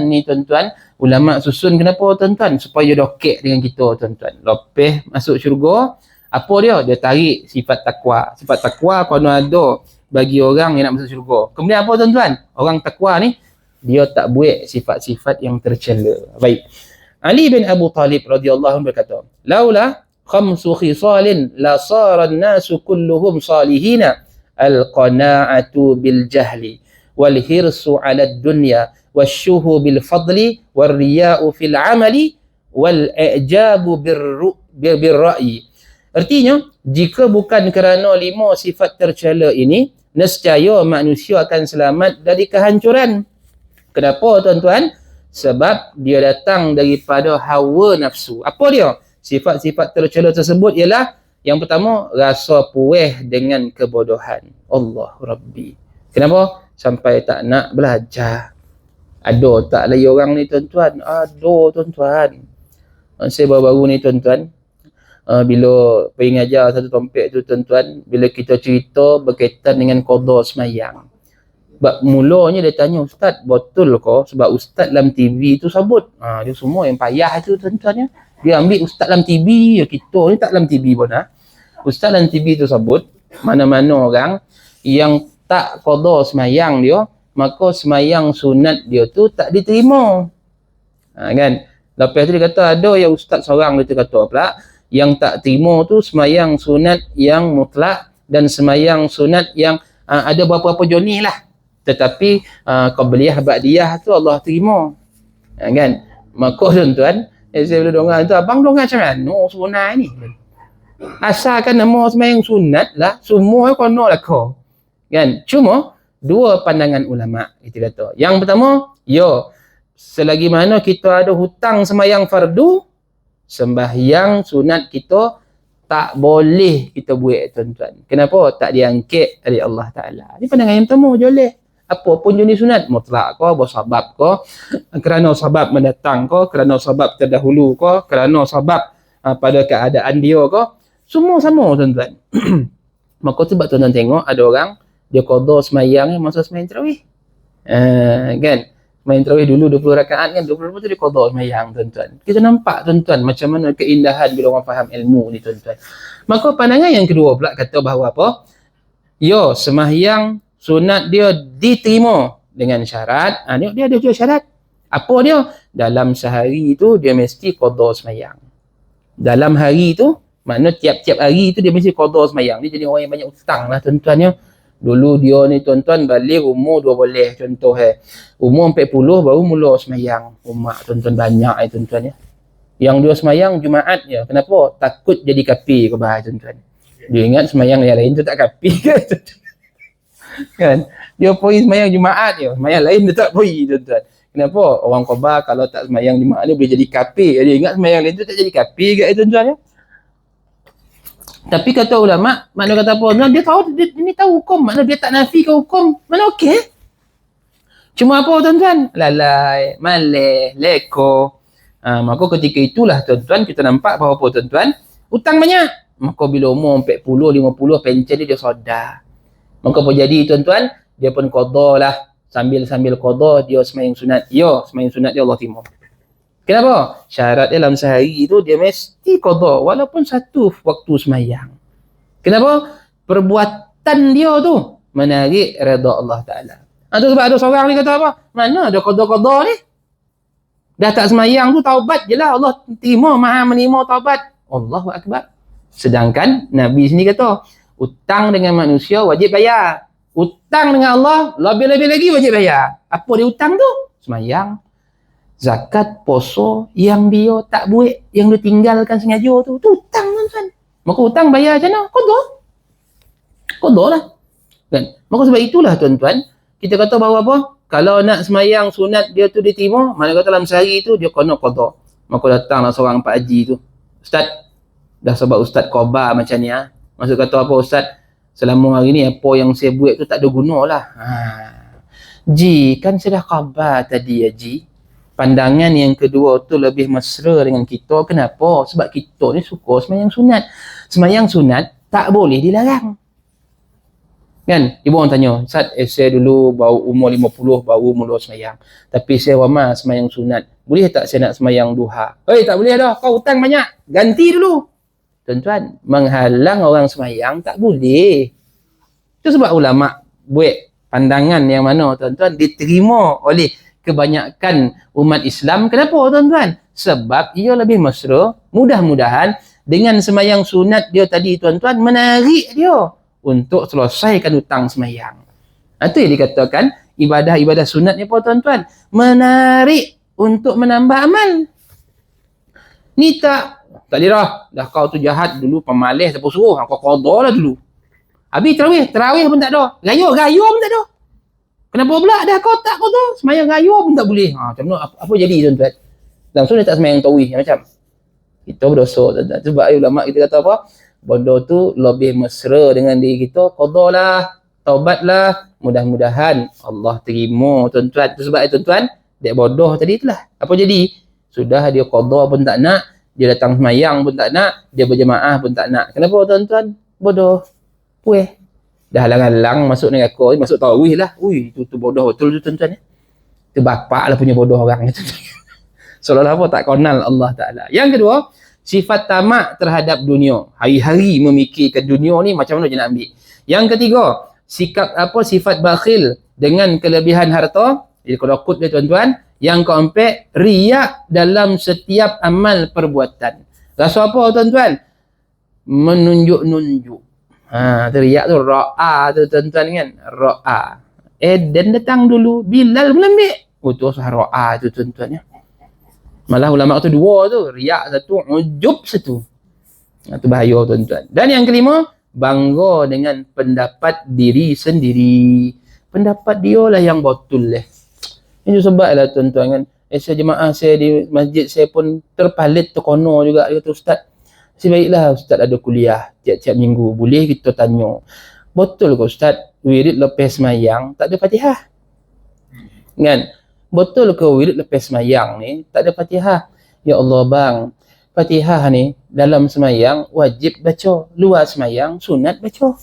ni tuan-tuan, ulama susun kenapa tuan-tuan? Supaya dokek dengan kita tuan-tuan. Lepas masuk syurga, apa dia? Dia tarik sifat takwa. Sifat takwa kena ada bagi orang yang nak masuk syurga. Kemudian apa tuan-tuan? Orang takwa ni, dia tak buat sifat-sifat yang tercela. Baik. Ali bin Abu Talib radhiyallahu anhu berkata, "Laula khamsu khisalin la sara an-nasu kulluhum salihina, al-qana'atu bil jahli wal hirsu 'ala ad-dunya wasyuhu bil fadli war riya'u fil 'amali wal i'jabu bir ra'yi." Artinya, jika bukan kerana 5 sifat tercela ini, nescaya manusia akan selamat dari kehancuran. Kenapa tuan-tuan? Sebab dia datang daripada hawa nafsu. Apa dia? Sifat-sifat tercela tersebut ialah yang pertama, rasa puas dengan kebodohan. Allah Rabbi. Kenapa? Sampai tak nak belajar. Ada tak lagi orang ni tuan-tuan? Ada tuan-tuan. Saya baru-baru ni tuan-tuan, bila pergi ngajar satu topik tu tuan-tuan, bila kita cerita berkaitan dengan qada semayang. Sebab mulanya dia tanya, "Ustaz, betul ke?" Sebab ustaz dalam TV tu sebut. Dia semua yang payah tu tuan-tuan ya. Dia ambil ustaz dalam TV, kita ni tak dalam TV pun Ustaz dalam TV tu sebut, mana-mana orang yang tak qada semayang dia, maka semayang sunat dia tu tak diterima. Kan? Lepas tu dia kata, ada yang ustaz seorang dia kata pula, yang tak terima tu semayang sunat yang mutlak dan semayang sunat yang ada beberapa jenis lah. Tetapi qabliyah ba'diyah tu Allah terima. Kan? Maka tuan-tuan, saya bila dengar tu, abang dengar macam mana sunat ni? Asalkan nama sembahyang sunat lah, semua kono lah kau. Kan? Cuma dua pandangan ulama kita kata. Yang pertama, selagi mana kita ada hutang sembahyang fardu, sembahyang sunat kita tak boleh kita buat, tuan-tuan. Kenapa? Tak diangkat oleh Allah Ta'ala. Ini pandangan yang pertama, boleh. Apa pun jenis sunat, mutlak ke, bersabab ke, kerana sabab mendatang ke, kerana sabab terdahulu ke, kerana sabab pada keadaan dia ke, semua sama, tuan-tuan. Maka sebab tuan-tuan tengok, ada orang, dia qada semayang masa semayang tarawih. Kan? Semayang tarawih dulu 20 rakaat kan, 20 lepas tu dia qada semayang, tuan-tuan. Kita nampak, tuan-tuan, macam mana keindahan bila orang faham ilmu ni, tuan-tuan. Maka pandangan yang kedua pula kata bahawa apa? Semayang sunat dia diterima dengan syarat. Dia ada juga syarat. Apa dia? Dalam sehari tu dia mesti qada semayang. Dalam hari tu, makna tiap-tiap hari tu dia mesti qada semayang. Dia jadi orang yang banyak hutang lah, tuan-tuan ya. Dulu dia ni, tuan-tuan, balik umur 2 boleh, contoh umur 40 baru mula semayang. Umat, tuan-tuan, banyak tuan-tuan ya. Yang dia semayang Jumaat je. Kenapa? Takut jadi kafir ke bahaya, tuan-tuan. Dia ingat semayang yang lain tu tak kafir kan, kan? Dia pergi semayang Jumaat je. Semayang lain dia tak pergi, tuan-tuan. Kenapa? Orang khabar kalau tak semayang Jumaat dia boleh jadi kafir. Dia ingat semayang lain tu tak jadi kafir ke, tuan-tuan ya. Tapi kata ulama, makna kata apa? Dia tahu, dia tahu hukum. Makna dia tak nafikan hukum. Mana okey? Cuma apa, tuan-tuan? Lalai, malih, leko. Maka ketika itulah, tuan-tuan, kita nampak bahawa apa, tuan-tuan? Hutang banyak. Maka bila umur 40, 50, pencen dia sedar. Maka apa jadi, tuan-tuan? Dia pun qada lah. Sambil-sambil qada, dia semayang sunat. Semayang sunat dia Allah timur. Kenapa? Syarat dalam sehari itu dia mesti qada walaupun satu waktu semayang. Kenapa? Perbuatan dia tu menarik redha Allah Ta'ala. Itu sebab ada seorang ni kata apa? Mana ada qada-qada ni? Dah tak semayang tu taubat je lah. Allah terima, maha menerima taubat. Allahu Akbar. Sedangkan Nabi sini kata, hutang dengan manusia wajib bayar. Hutang dengan Allah lebih-lebih lagi wajib bayar. Apa dia hutang tu? Semayang, zakat, poso yang dia tak buat, yang dia tinggalkan sengaja tu hutang, tuan-tuan. Maka hutang bayar macam mana? Qada lah. Kan? Maka sebab itulah, tuan-tuan, kita kata bahawa apa? Kalau nak semayang sunat dia tu diterima, mana kata dalam sehari tu dia kena qada. Maka datanglah seorang Pak Haji tu. Ustaz, dah sebab Ustaz khabar macam ni Maksud kata apa, Ustaz? Selama hari ni apa yang saya buat tu tak ada guna lah. Ji, kan saya dah khabar tadi Ji. Pandangan yang kedua tu lebih mesra dengan kita. Kenapa? Sebab kita ni suka semayang sunat. Semayang sunat tak boleh dilarang. Kan? Ibu orang tanya, Ustaz, saya dulu baru umur 50 baru mula semayang. Tapi saya ramai semayang sunat. Boleh tak saya nak semayang duha? Tak boleh dah. Kau hutang banyak. Ganti dulu. Tuan-tuan, menghalang orang semayang tak boleh. Itu sebab ulama buat pandangan yang mana, tuan-tuan, diterima oleh kebanyakan umat Islam. Kenapa, tuan-tuan? Sebab ia lebih mesra, mudah-mudahan dengan semayang sunat dia tadi, tuan-tuan, menarik dia untuk selesaikan hutang semayang. Itu yang dikatakan ibadah-ibadah sunat ni apa, tuan-tuan? Menarik untuk menambah amal. Ni tak dirah. Dah kau tu jahat dulu, pemalis siapa suruh, kau qada lah dulu. Habis terawih pun tak ada. Raya pun tak ada. Kenapa pula dah kau tak qada? Semayang raya pun tak boleh. Macam mana? Apa jadi, tuan-tuan? Langsung dia tak semayang tarawih macam. Kita berdosa, tuan-tuan. Sebab ulama kita kata apa? Benda tu lebih mesra dengan diri kita. Qada lah, taubatlah. Mudah-mudahan Allah terima, tuan-tuan. Itu sebab, tuan-tuan, dia bodoh tadi itulah. Apa jadi? Sudah dia qada pun tak nak, dia datang semayang pun tak nak, dia berjemaah pun tak nak. Kenapa, tuan-tuan? Bodoh. Puih. Dah halang-halang masuk neraka, masuk tarawih lah. Itu bodoh betul tu, tuan-tuan. Itu bapak lah punya bodoh orang. Seolah-olah apa tak kenal Allah Ta'ala. Yang kedua, sifat tamak terhadap dunia. Hari-hari memikirkan dunia ni macam mana je nak ambil. Yang ketiga, sifat bakhil dengan kelebihan harta. Jadi kalau kut dia, tuan-tuan. Yang keempat, riak dalam setiap amal perbuatan. Rasa apa, tuan-tuan? Menunjuk-nunjuk. Riak tu ra'a tu, tuan-tuan kan. Ra'a. Dan datang dulu, Bilal pun ambil. Tu asal ra'a tu, tuan-tuan ya. Malah ulama tu dua tu. Riak satu, ujub satu. Itu bahaya tuan-tuan. Dan yang kelima, bangga dengan pendapat diri sendiri. Pendapat dia lah yang betul lah. Ini sebablah tuan-tuan kan, saya jemaah saya di masjid saya pun terpalit terkono juga. Dia kata, Ustaz, sebaiklah Ustaz ada kuliah tiap-tiap minggu. Boleh kita tanya, betul ke Ustaz, wirid lepas semayang tak ada Fatihah? Kan? Betul ke wirid lepas semayang ni tak ada Fatihah? Ya Allah bang, Fatihah ni dalam semayang wajib baca, luar semayang sunat baca.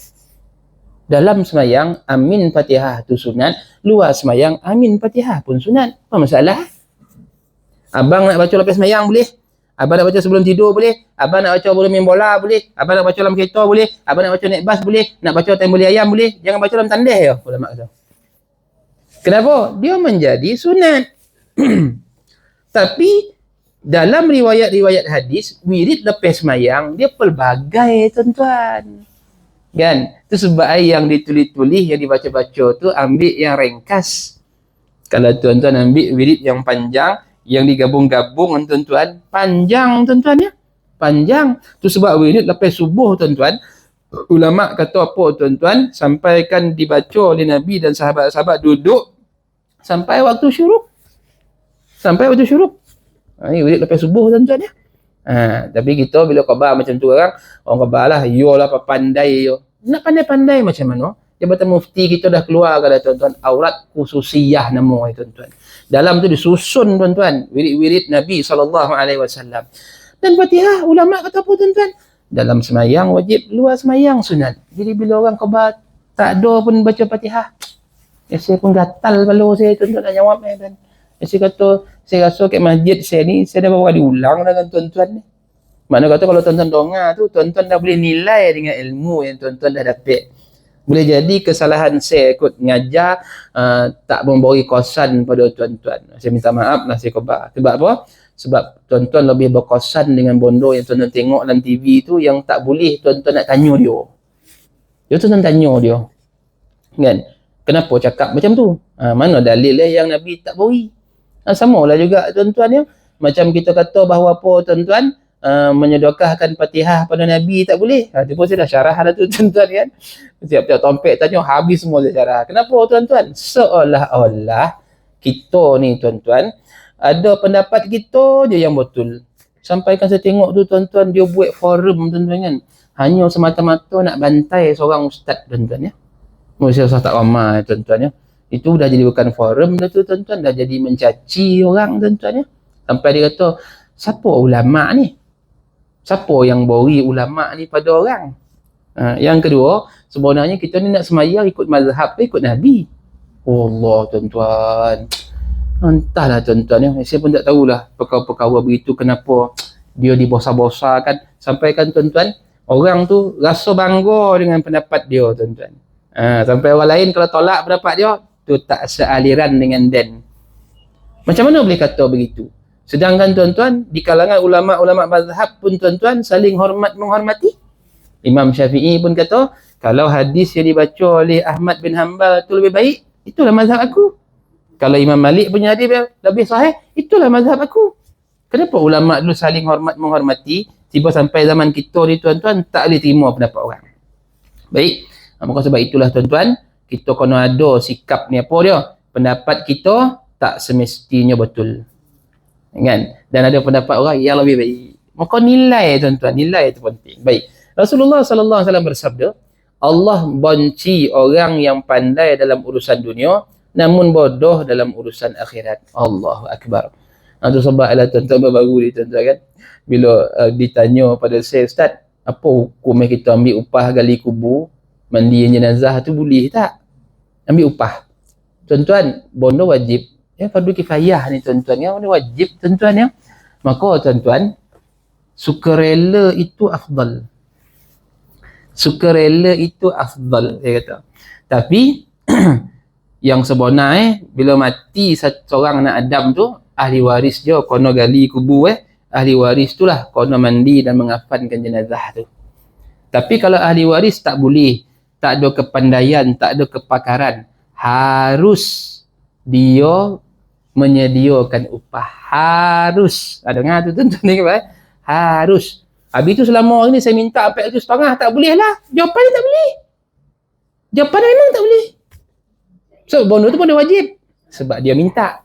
Dalam semayang amin Fatihah tu sunat, luar semayang amin Fatihah pun sunat. Apa masalah? Abang nak baca lepas semayang boleh, abang nak baca sebelum tidur boleh, abang nak baca sebelum main bola boleh, abang nak baca dalam kereta boleh, abang nak baca naik bas boleh, nak baca time beli ayam boleh, jangan baca dalam tandih ya ulama kata. Kenapa? Dia menjadi sunat. Tapi dalam riwayat-riwayat hadis, wirid lepas semayang dia pelbagai tuan-tuan. Kan? Itu sebab yang ditulis-tulis, yang dibaca-baca tu ambil yang ringkas. Kalau tuan-tuan ambil wirid yang panjang, yang digabung-gabung tuan-tuan, panjang tuan-tuan ya. Panjang. Itu sebab wirid lepas subuh tuan-tuan, ulama kata apa tuan-tuan, sampaikan dibaca oleh Nabi dan sahabat-sahabat duduk sampai waktu syuruk. Sampai waktu syuruk. Ini wirid lepas subuh tuan-tuan ya. Tapi kita bila khabar macam tu orang khabar lah, yo lah pandai yo. Nak pandai-pandai macam mana? Jabatan Mufti kita dah keluar kata tuan-tuan, aurat khususiyah nama tuan-tuan. Dalam tu disusun tuan-tuan wirid-wirid Nabi SAW. Dan Fatihah ulama kata apa tuan-tuan? Dalam semayang wajib, luar semayang sunat. Jadi bila orang khabar tak ada pun baca Fatihah, saya pun gatal kepala saya tuan-tuan nak jawab kan. Saya kata, saya rasa kat masjid saya ni, saya dah beberapa kali ulang dengan tuan-tuan ni. Makna kata kalau tuan-tuan dengar tu, tuan-tuan dah boleh nilai dengan ilmu yang tuan-tuan dah dapat. Boleh jadi kesalahan saya ikut ngajar, tak memberi kosan pada tuan-tuan. Saya minta maaf lah saya khabar. Sebab apa? Sebab tuan-tuan lebih berkosan dengan bondo yang tuan-tuan tengok dalam TV tu, yang tak boleh tuan-tuan nak tanya dia. Tuan-tuan tanya dia. Kan? Kenapa cakap macam tu? Mana dalilnya yang Nabi tak beri? Sama lah juga tuan-tuan ya. Macam kita kata bahawa apa tuan-tuan, menyedekahkan Fatihah pada Nabi tak boleh. Itu pun saya dah syarah dah tu tuan-tuan kan. Tiap-tiap tompek tanya habis semua saya syarah. Kenapa tuan-tuan? Seolah-olah kita ni tuan-tuan, ada pendapat kita je yang betul. Sampaikan saya tengok tu tuan-tuan, dia buat forum tuan-tuan kan. Hanya semata-mata nak bantai seorang ustaz tuan-tuan ya. Mesti ustaz tak ramai tuan-tuan ya. Itu dah jadi bukan forum dah tu tuan-tuan, dah jadi mencaci orang tuan-tuan ya. Sampai dia kata, siapa ulama ni? Siapa yang beri ulama ni pada orang? Yang kedua, sebenarnya kita ni nak semayang ikut mazhab ke ikut Nabi? Oh Allah tuan-tuan. Entahlah tuan-tuan ya. Saya pun tak tahulah perkara-perkara begitu kenapa dia dibosa-bosakan. Sampaikan tuan-tuan, orang tu rasa bangga dengan pendapat dia tuan-tuan. Sampai orang lain kalau tolak pendapat dia, tu tak sealiran dengan Dan. Macam mana boleh kata begitu? Sedangkan tuan-tuan, di kalangan ulama-ulama mazhab pun tuan-tuan saling menghormati. Imam Syafi'i pun kata, kalau hadis yang dibaca oleh Ahmad bin Hanbal itu lebih baik, itulah mazhab aku. Kalau Imam Malik punya hadis lebih sahih, itulah mazhab aku. Kenapa ulama dulu saling menghormati, tiba sampai zaman kita ni tuan-tuan tak boleh terima pendapat orang. Baik, maka sebab itulah tuan-tuan, kita kena ada sikap ni apa dia? Pendapat kita tak semestinya betul. Kan? Dan ada pendapat orang yang lebih baik. Maka nilai tuan-tuan, nilai itu penting. Baik. Rasulullah sallallahu alaihi wasallam bersabda, Allah benci orang yang pandai dalam urusan dunia namun bodoh dalam urusan akhirat. Allahu akbar. Itu sebablah tuan-tuan baru ni tuan-tuan kan. Bila ditanya pada saya, Ustaz, apa hukum kita ambil upah gali kubur, mandi jenazah tu boleh tak? Ambil upah. Tuan-tuan, bondo wajib. Ya, fardu kifayah ni tuan-tuan ya, ini wajib tuan-tuan ya. Maka tuan-tuan, sukarela itu afdal. Sukarela itu afdal, saya kata. Tapi yang sebenar bila mati seorang anak Adam tu, ahli waris dia kena gali kubur ahli waris itulah kena mandi dan mengafankan jenazah tu. Tapi kalau ahli waris tak boleh, tak ada kepandaian, tak ada kepakaran, harus dia menyediakan upah. Harus. Dengar tu tuan-tuan ni kan? Harus. Habis tu selama hari ni saya minta 400.5, tak boleh lah. Jawapan dia tak boleh. Jawapan dia memang tak boleh. So bondo tu pun dia wajib. Sebab dia minta.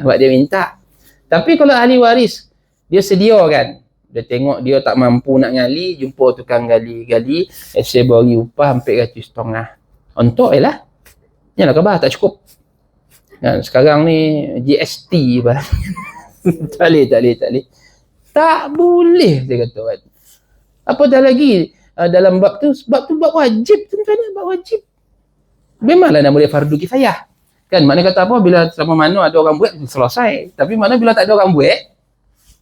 Sebab dia minta. Tapi kalau ahli waris, dia sediakan. Dia tengok dia tak mampu nak gali, jumpa tukang gali. Saya bagi upah 400.5. Untuk je lah. Yalah khabar, tak cukup. Sekarang ni GST bah. tak boleh. Tak boleh, dia kata kan. Apa dah lagi dalam bab tu bab wajib, tuan-tuan, bab wajib. Memanglah nak boleh fardu kifayah. Kan maknanya kata apa, bila selama mana ada orang buat selesai. Tapi mana bila tak ada orang buat,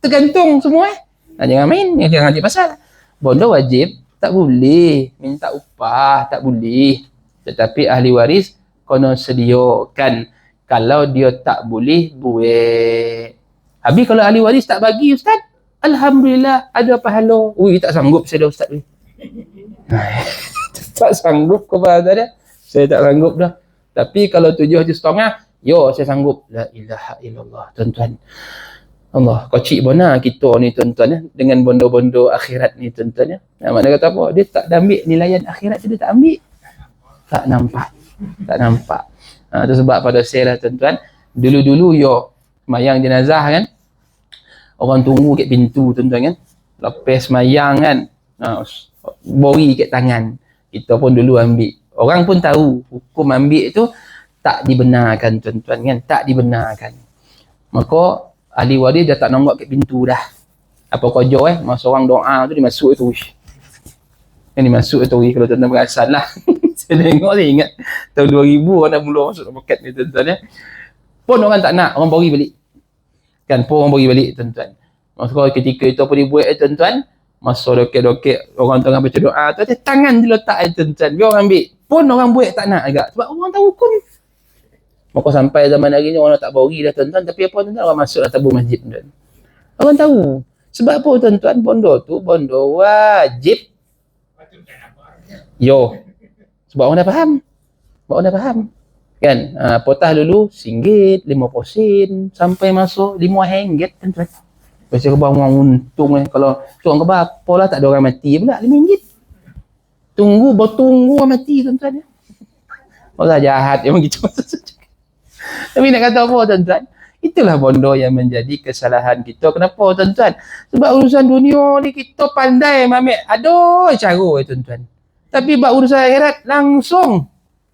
tergantung semua jangan main, jangan ambil pasal. Bondo wajib, tak boleh. Minta upah, tak boleh. Tetapi ahli waris kena sediakan. Kalau dia tak boleh buat. Habis kalau ahli waris tak bagi, Ustaz, alhamdulillah ada pahala. Ui, tak sanggup saya dah, Ustaz. Tak sanggup ke bahasa dia? Saya tak sanggup dah. Tapi kalau 7.5, yo saya sanggup. La ilaha illallah, tuan-tuan. Allah, kocik bona kita ni, tuan-tuan, dengan bondo-bondo akhirat ni, tuan-tuan. Maknanya kata apa? Dia tak ambil nilaian akhirat, dia tak ambil. Tak nampak. Itu sebab pada saya lah, tuan-tuan, dulu-dulu yo mayang jenazah kan, orang tunggu kat pintu, tuan-tuan kan. Lepas mayang kan, bori kat tangan. Kita pun dulu ambil. Orang pun tahu hukum ambil tu tak dibenarkan, tuan-tuan kan, tak dibenarkan. Maka ahli waris dah tak nombok kat pintu dah. Apa kojo masa orang doa tu dia masuk tu. Yang dimasuk tu kalau tuan-tuan perasan lah. Saya tengok, saya ingat tahun 2000 orang dah mula masuk poket ni, tuan-tuan. Pun orang tak nak, orang bagi balik. Kan pun orang bagi balik, tuan-tuan. Masa ketika itu apa dia buat, tuan-tuan, masa dokek-dokek orang tengah baca doa tu, ada tangan dia letak, tuan-tuan. Biar orang ambil. Pun orang buat tak nak agak. Sebab orang tahu hukum. Maka sampai zaman hari ni orang tak bori dah, tuan-tuan. Tapi apa, tuan-tuan, orang masuk dah tabur masjid, tuan-tuan. Orang tahu. Sebab apa, tuan-tuan, bondo tu bondo wajib. Yo. Sebab orang dah faham. Kan? Potah dulu RM1, 50 sen, sampai masuk RM5, tuan-tuan. Biasa kebang orang untung kalau orang kebang apalah tak ada orang mati pula RM5. Bertunggu orang mati, tuan-tuan. Orang jahat memang gitu. Tapi nak kata apa, tuan-tuan? Itulah bondo yang menjadi kesalahan kita. Kenapa, tuan-tuan? Sebab urusan dunia ni kita pandai ambil. Aduh, cara, tuan-tuan. Tapi bab urusan akhirat langsung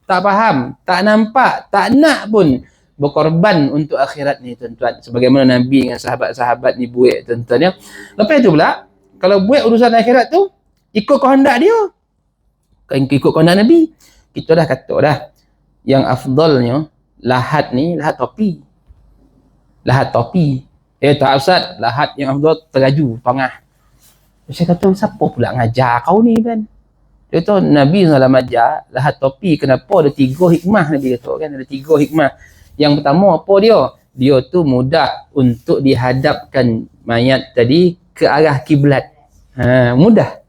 tak faham, tak nampak, tak nak pun berkorban untuk akhirat ni, tuan-tuan. Sebagaimana Nabi dengan sahabat-sahabat ni buat, tuan-tuan ya. Lepas tu pula, kalau buat urusan akhirat tu, ikut kehendak dia. Ikut kehendak Nabi. Kita dah kata dah, yang afdalnya lahat ni, lahat topi. Tak Ustaz, lahat yang afdal teraju, tengah. Saya kata, siapa pula ngajar kau ni kan? Dia tahu Nabi SAW ajar lahat topi. Kenapa? Ada 3 hikmah Nabi kata kan. Ada 3 hikmah. Yang pertama apa dia? Dia tu mudah untuk dihadapkan mayat tadi ke arah kiblat. Mudah.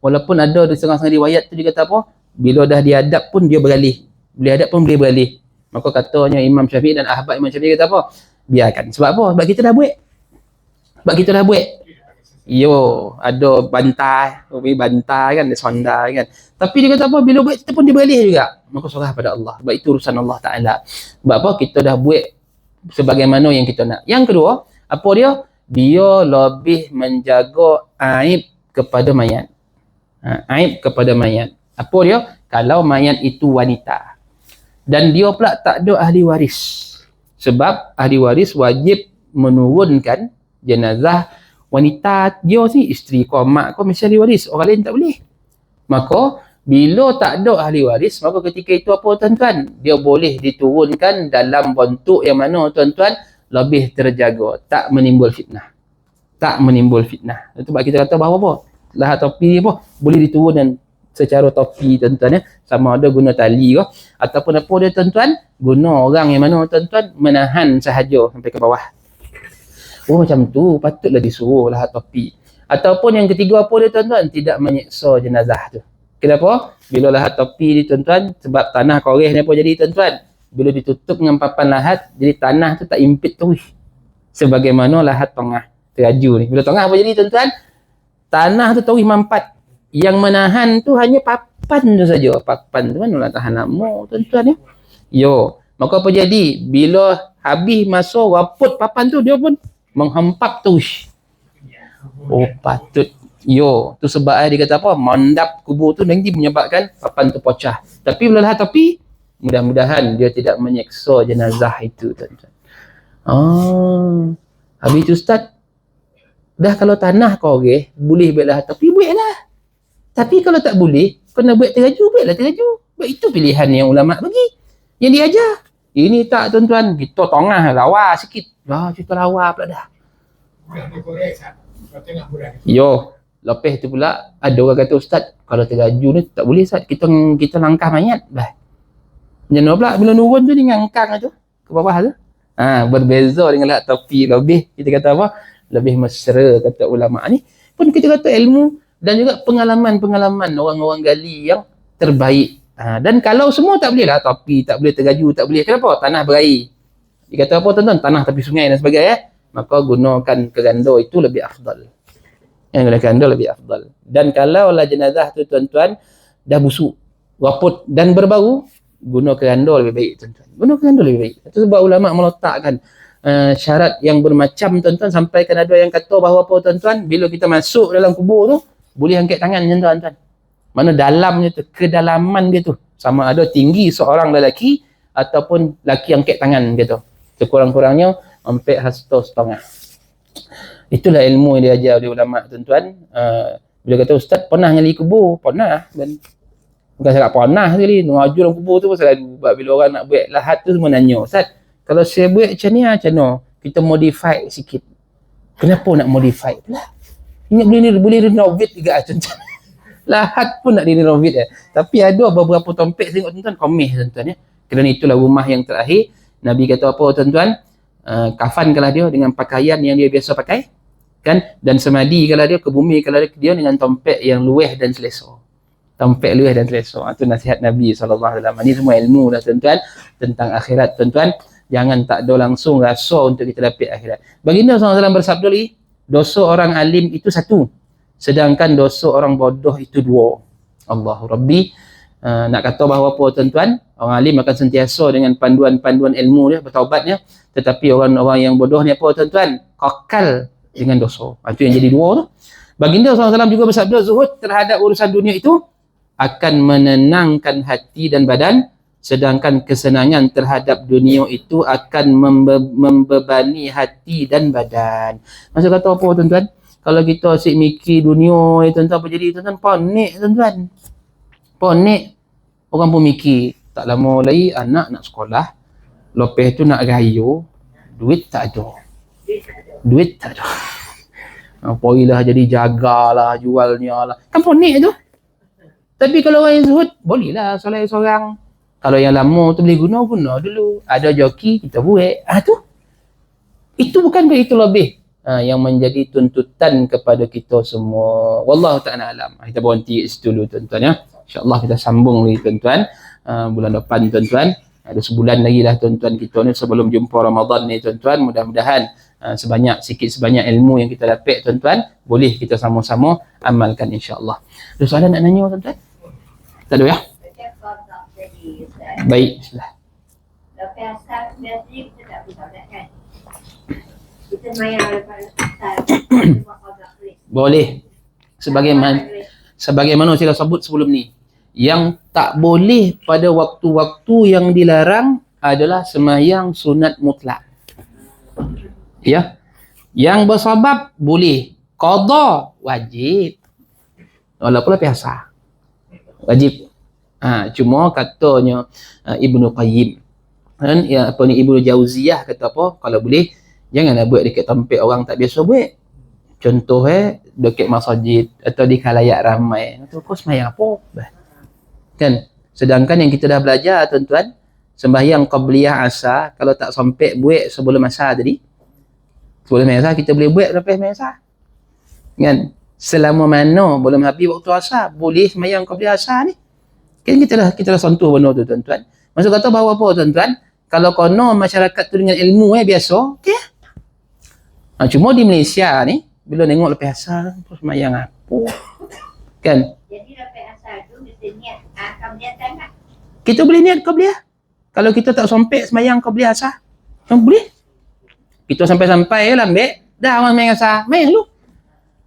Walaupun ada di setengah-setengah riwayat tu dia kata apa? Bila dah dihadap pun dia beralih. Boleh hadap pun boleh beralih. Maka katanya Imam Syafi'i dan ahbab Imam Syafi'i kata apa? Biarkan. Sebab apa? Sebab kita dah buat. Yo, ada bantai kan, dia sonda kan. Tapi dia kata apa, bila buat kita pun dia beralih juga. Maka serah pada Allah. Sebab itu urusan Allah Ta'ala. Sebab apa, kita dah buat sebagaimana yang kita nak. Yang kedua, apa dia? Dia lebih menjaga aib kepada mayat. Aib kepada mayat. Apa dia? Kalau mayat itu wanita. Dan dia pula tak ada ahli waris. Sebab ahli waris wajib menurunkan jenazah wanita dia ni, isteri kau, mak kau, mesti ahli waris. Orang lain tak boleh. Maka bila tak ada ahli waris, maka ketika itu apa, tuan-tuan? Dia boleh diturunkan dalam bentuk yang mana, tuan-tuan, lebih terjaga, tak menimbul fitnah. Itu sebab kita kata bahawa apa? Lahat topi apa? Boleh diturunkan secara topi, tuan-tuan ya. Sama ada guna tali ke ataupun apa dia, tuan-tuan, guna orang yang mana, tuan-tuan, menahan sahaja sampai ke bawah. Oh, macam tu patutlah disuruh lahat topi. Ataupun yang ketiga apa dia, tuan-tuan? Tidak menyeksa jenazah tu. Kenapa? Bila lahat topi ni, tuan-tuan, sebab tanah koreh ni apa jadi, tuan-tuan? Bila ditutup dengan papan lahat, jadi tanah tu tak impit terus. Sebagaimana lahat tengah teraju ni. Bila tengah apa jadi, tuan-tuan? Tanah tu tahu Imam 4. Yang menahan tu hanya papan tu saja. Papan tu mana nak tahan lama tuan-tuan ya. Yo, maka apa jadi? Bila habis masa raput papan tu, dia pun menghempap tu. Oh, patut. Yo, tu sebab dia kata apa? Mandap kubur tu nanti menyebabkan papan tu pecah. Tapi bila lah tapi mudah-mudahan dia tidak menyeksa jenazah itu tuan-tuan. Habis tu Ustaz, dah kalau tanah kau okay, boleh buatlah tapi buatlah. Tapi kalau tak boleh, kena buat teraju, buatlah teraju. Sebab itu pilihan yang ulama bagi. Yang diajar. Ini tak tuan-tuan, kita tengah lawa sikit. Cerita lawa pula dah. Yo, lepas tu pula ada orang kata Ustaz, kalau teraju ni tak boleh Ustaz, kita langkah mayat dah. Macam pula bila nurun tu dengan angkang tu ke bawah tu. Berbeza dengan lah topi lebih kita kata apa? Lebih mesra kata ulama ni. Pun kita kata ilmu dan juga pengalaman-pengalaman orang-orang gali yang terbaik. Dan kalau semua tak boleh lah, topi tak boleh, teraju tak boleh. Kenapa? Tanah berair. Dia kata apa tuan-tuan? Tanah tepi sungai dan sebagainya. Maka gunakan keranda itu lebih afdal. Yang keranda lebih afdal. Dan kalau lah jenazah tu tuan-tuan dah busuk, raput dan berbau, guna keranda lebih baik tuan-tuan. Guna keranda lebih baik. Itu sebab ulama meletakkan syarat yang bermacam tuan-tuan, sampai kan ada yang kata bahawa apa tuan-tuan, bila kita masuk dalam kubur tu boleh angkat tangan macam tuan-tuan. Mana dalamnya tu, kedalaman dia tu sama ada tinggi seorang lelaki ataupun lelaki angkat tangan gitu. Sekurang-kurangnya sampai hasta setengah. Itulah ilmu yang diajar oleh ulama tuan-tuan. Bila kata Ustaz pernah ngali kubur, pernah. Dan bukan saya pernah sekali ngaju dalam kubur tu pasal bila orang nak buat lahat tu semua nanya, Ustaz kalau saya buat macam ni macam mana? Kita modify sikit. Kenapa nak modify pula? Ingat boleh renovate juga tuan-tuan. Lahat pun nak renovate Tapi ada beberapa tompek tengok tuan-tuan komeh tuan-tuan ya. Kerana itulah rumah yang terakhir. Nabi kata apa tuan-tuan? Kafankanlah dia dengan pakaian yang dia biasa pakai kan, dan semadikanlah dia, kebumikanlah dia dengan tompek yang luweh dan selesa. Tompek luweh dan selesa. Itu nasihat Nabi SAW. Ini semua ilmu dah tuan-tuan tentang akhirat tuan-tuan. Jangan tak ada langsung rasa untuk kita dapat akhirat. Baginda SAW bersabda lagi, dosa orang alim itu satu, sedangkan dosa orang bodoh itu dua. Allahu Rabbi. Nak kata bahawa apa tuan-tuan, orang alim akan sentiasa dengan panduan-panduan ilmu dia, bertaubatnya, tetapi orang-orang yang bodoh ni apa tuan-tuan, kekal dengan dosa. Itu yang jadi dua tu. Baginda SAW juga bersabda, zuhud terhadap urusan dunia itu akan menenangkan hati dan badan, sedangkan kesenangan terhadap dunia itu akan membebani hati dan badan. Maksud kata apa tuan-tuan? Kalau kita asyik mikir dunia ni tuan-tuan, apa jadi tuan-tuan? Panik tuan-tuan. Panik. Orang pun mikir, tak lama lagi anak nak sekolah, lepas tu nak raya, duit tak ada. Duit tak ada. Poilah jadi jagalah, jualnya lah. Kan panik tu. Tapi kalau orang yang zuhud, bolehlah solat seorang. Kalau yang lama tu boleh guna dulu. Ada joki, kita buat. Tu. Itu bukan itu lebih yang menjadi tuntutan kepada kita semua. Wallahu ta'ala alam. Kita berhenti situ dulu tuan-tuan ya. InsyaAllah kita sambung lagi tuan-tuan. Bulan depan tuan-tuan. Ada sebulan lagi lah tuan-tuan kita ni sebelum jumpa Ramadan ni tuan-tuan. Mudah-mudahan sebanyak ilmu yang kita dapat tuan-tuan, boleh kita sama-sama amalkan insya-Allah. Ada soalan nak nanya tuan-tuan? Tak ada ya? Baik, bismillah. Lepas asal biasa kita tak boleh kan? Kita mayar lepas asal. Boleh. Sebagaimana saya sebut sebelum ni, yang tak boleh pada waktu-waktu yang dilarang adalah sembahyang sunat mutlak. Ya. Yang bersabab boleh, qada wajib. Walaupun biasa. Wajib. Cuma katanya Ibnu Qayyim kan, Ibnu Jauziyah kata apa? Kalau boleh janganlah buat dekat tempat orang tak biasa buat. Contoh dekat masjid atau di khalayak ramai. Atau kau sembahyang apa? Kan? Sedangkan yang kita dah belajar tuan-tuan, sembahyang qabliyah asar kalau tak sampai buat sebelum asar tadi. Sebelum asar kita boleh buat lepas asar. Kan? Selama mana belum habis waktu asar, boleh sembahyang qabliyah asar ni. Kan kita dah sentuh benda tu tuan-tuan. Maksud kata bahawa apa tuan-tuan? Kalau kono masyarakat tu dengan ilmu biasa, okey. Cuma di Malaysia ni Bila tengok lepas asar, semayang apa? Kan? Jadi lepas asal tu kita niat qabliyatan tak? Kita boleh niat qabliyah. Kalau kita tak sampai semayang qabliyah asar, boleh. Kita sampai-sampai lah ambil, dah orang semayang asar, semayang dulu.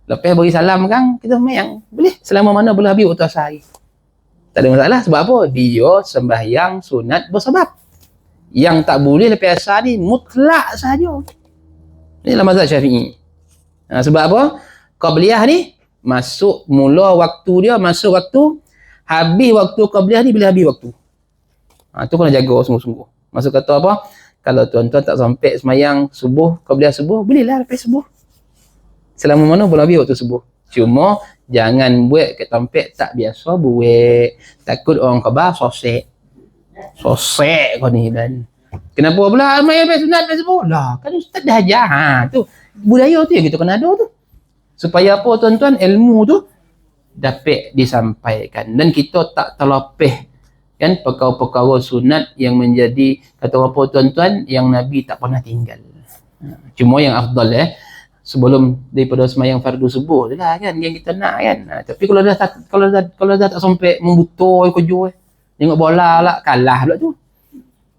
Lepas bagi salam kan, kita semayang. Boleh. Selama mana boleh habis waktu asar hari. Tak ada masalah. Sebab apa? Dia sembahyang sunat bersebab. Yang tak boleh lepas asar ni mutlak sahaja. Inilah mazhab Syafi'i. Sebab apa? Qabliyah ni masuk mula waktu dia, masuk waktu, habis waktu qabliyah ni bila habis waktu. Tu kena jaga sungguh-sungguh. Maksud kata apa? Kalau tuan-tuan tak sampai semayang subuh, qabliyah subuh, bolehlah lepas subuh. Selama mana boleh habis waktu subuh. Cuma jangan buat kat tempat tak biasa buat. Takut orang khabar sosek. Sosek kau ni dan. Kenapa pula semayang lepas sunat lepas subuh? Lah, kan ustaz dah ajar. Tu budaya tu yang kita kena ada tu. Supaya apa tuan-tuan, ilmu tu dapat disampaikan dan kita tak terlepih kan perkara-perkara sunat yang menjadi kata apa tuan-tuan yang Nabi tak pernah tinggal. Cuma yang afdal sebelum daripada semayang fardu subuh tu lah kan yang kita nak kan. Tapi kalau dah tak sampai membutuh kerja tengok bola lah kalah pula tu.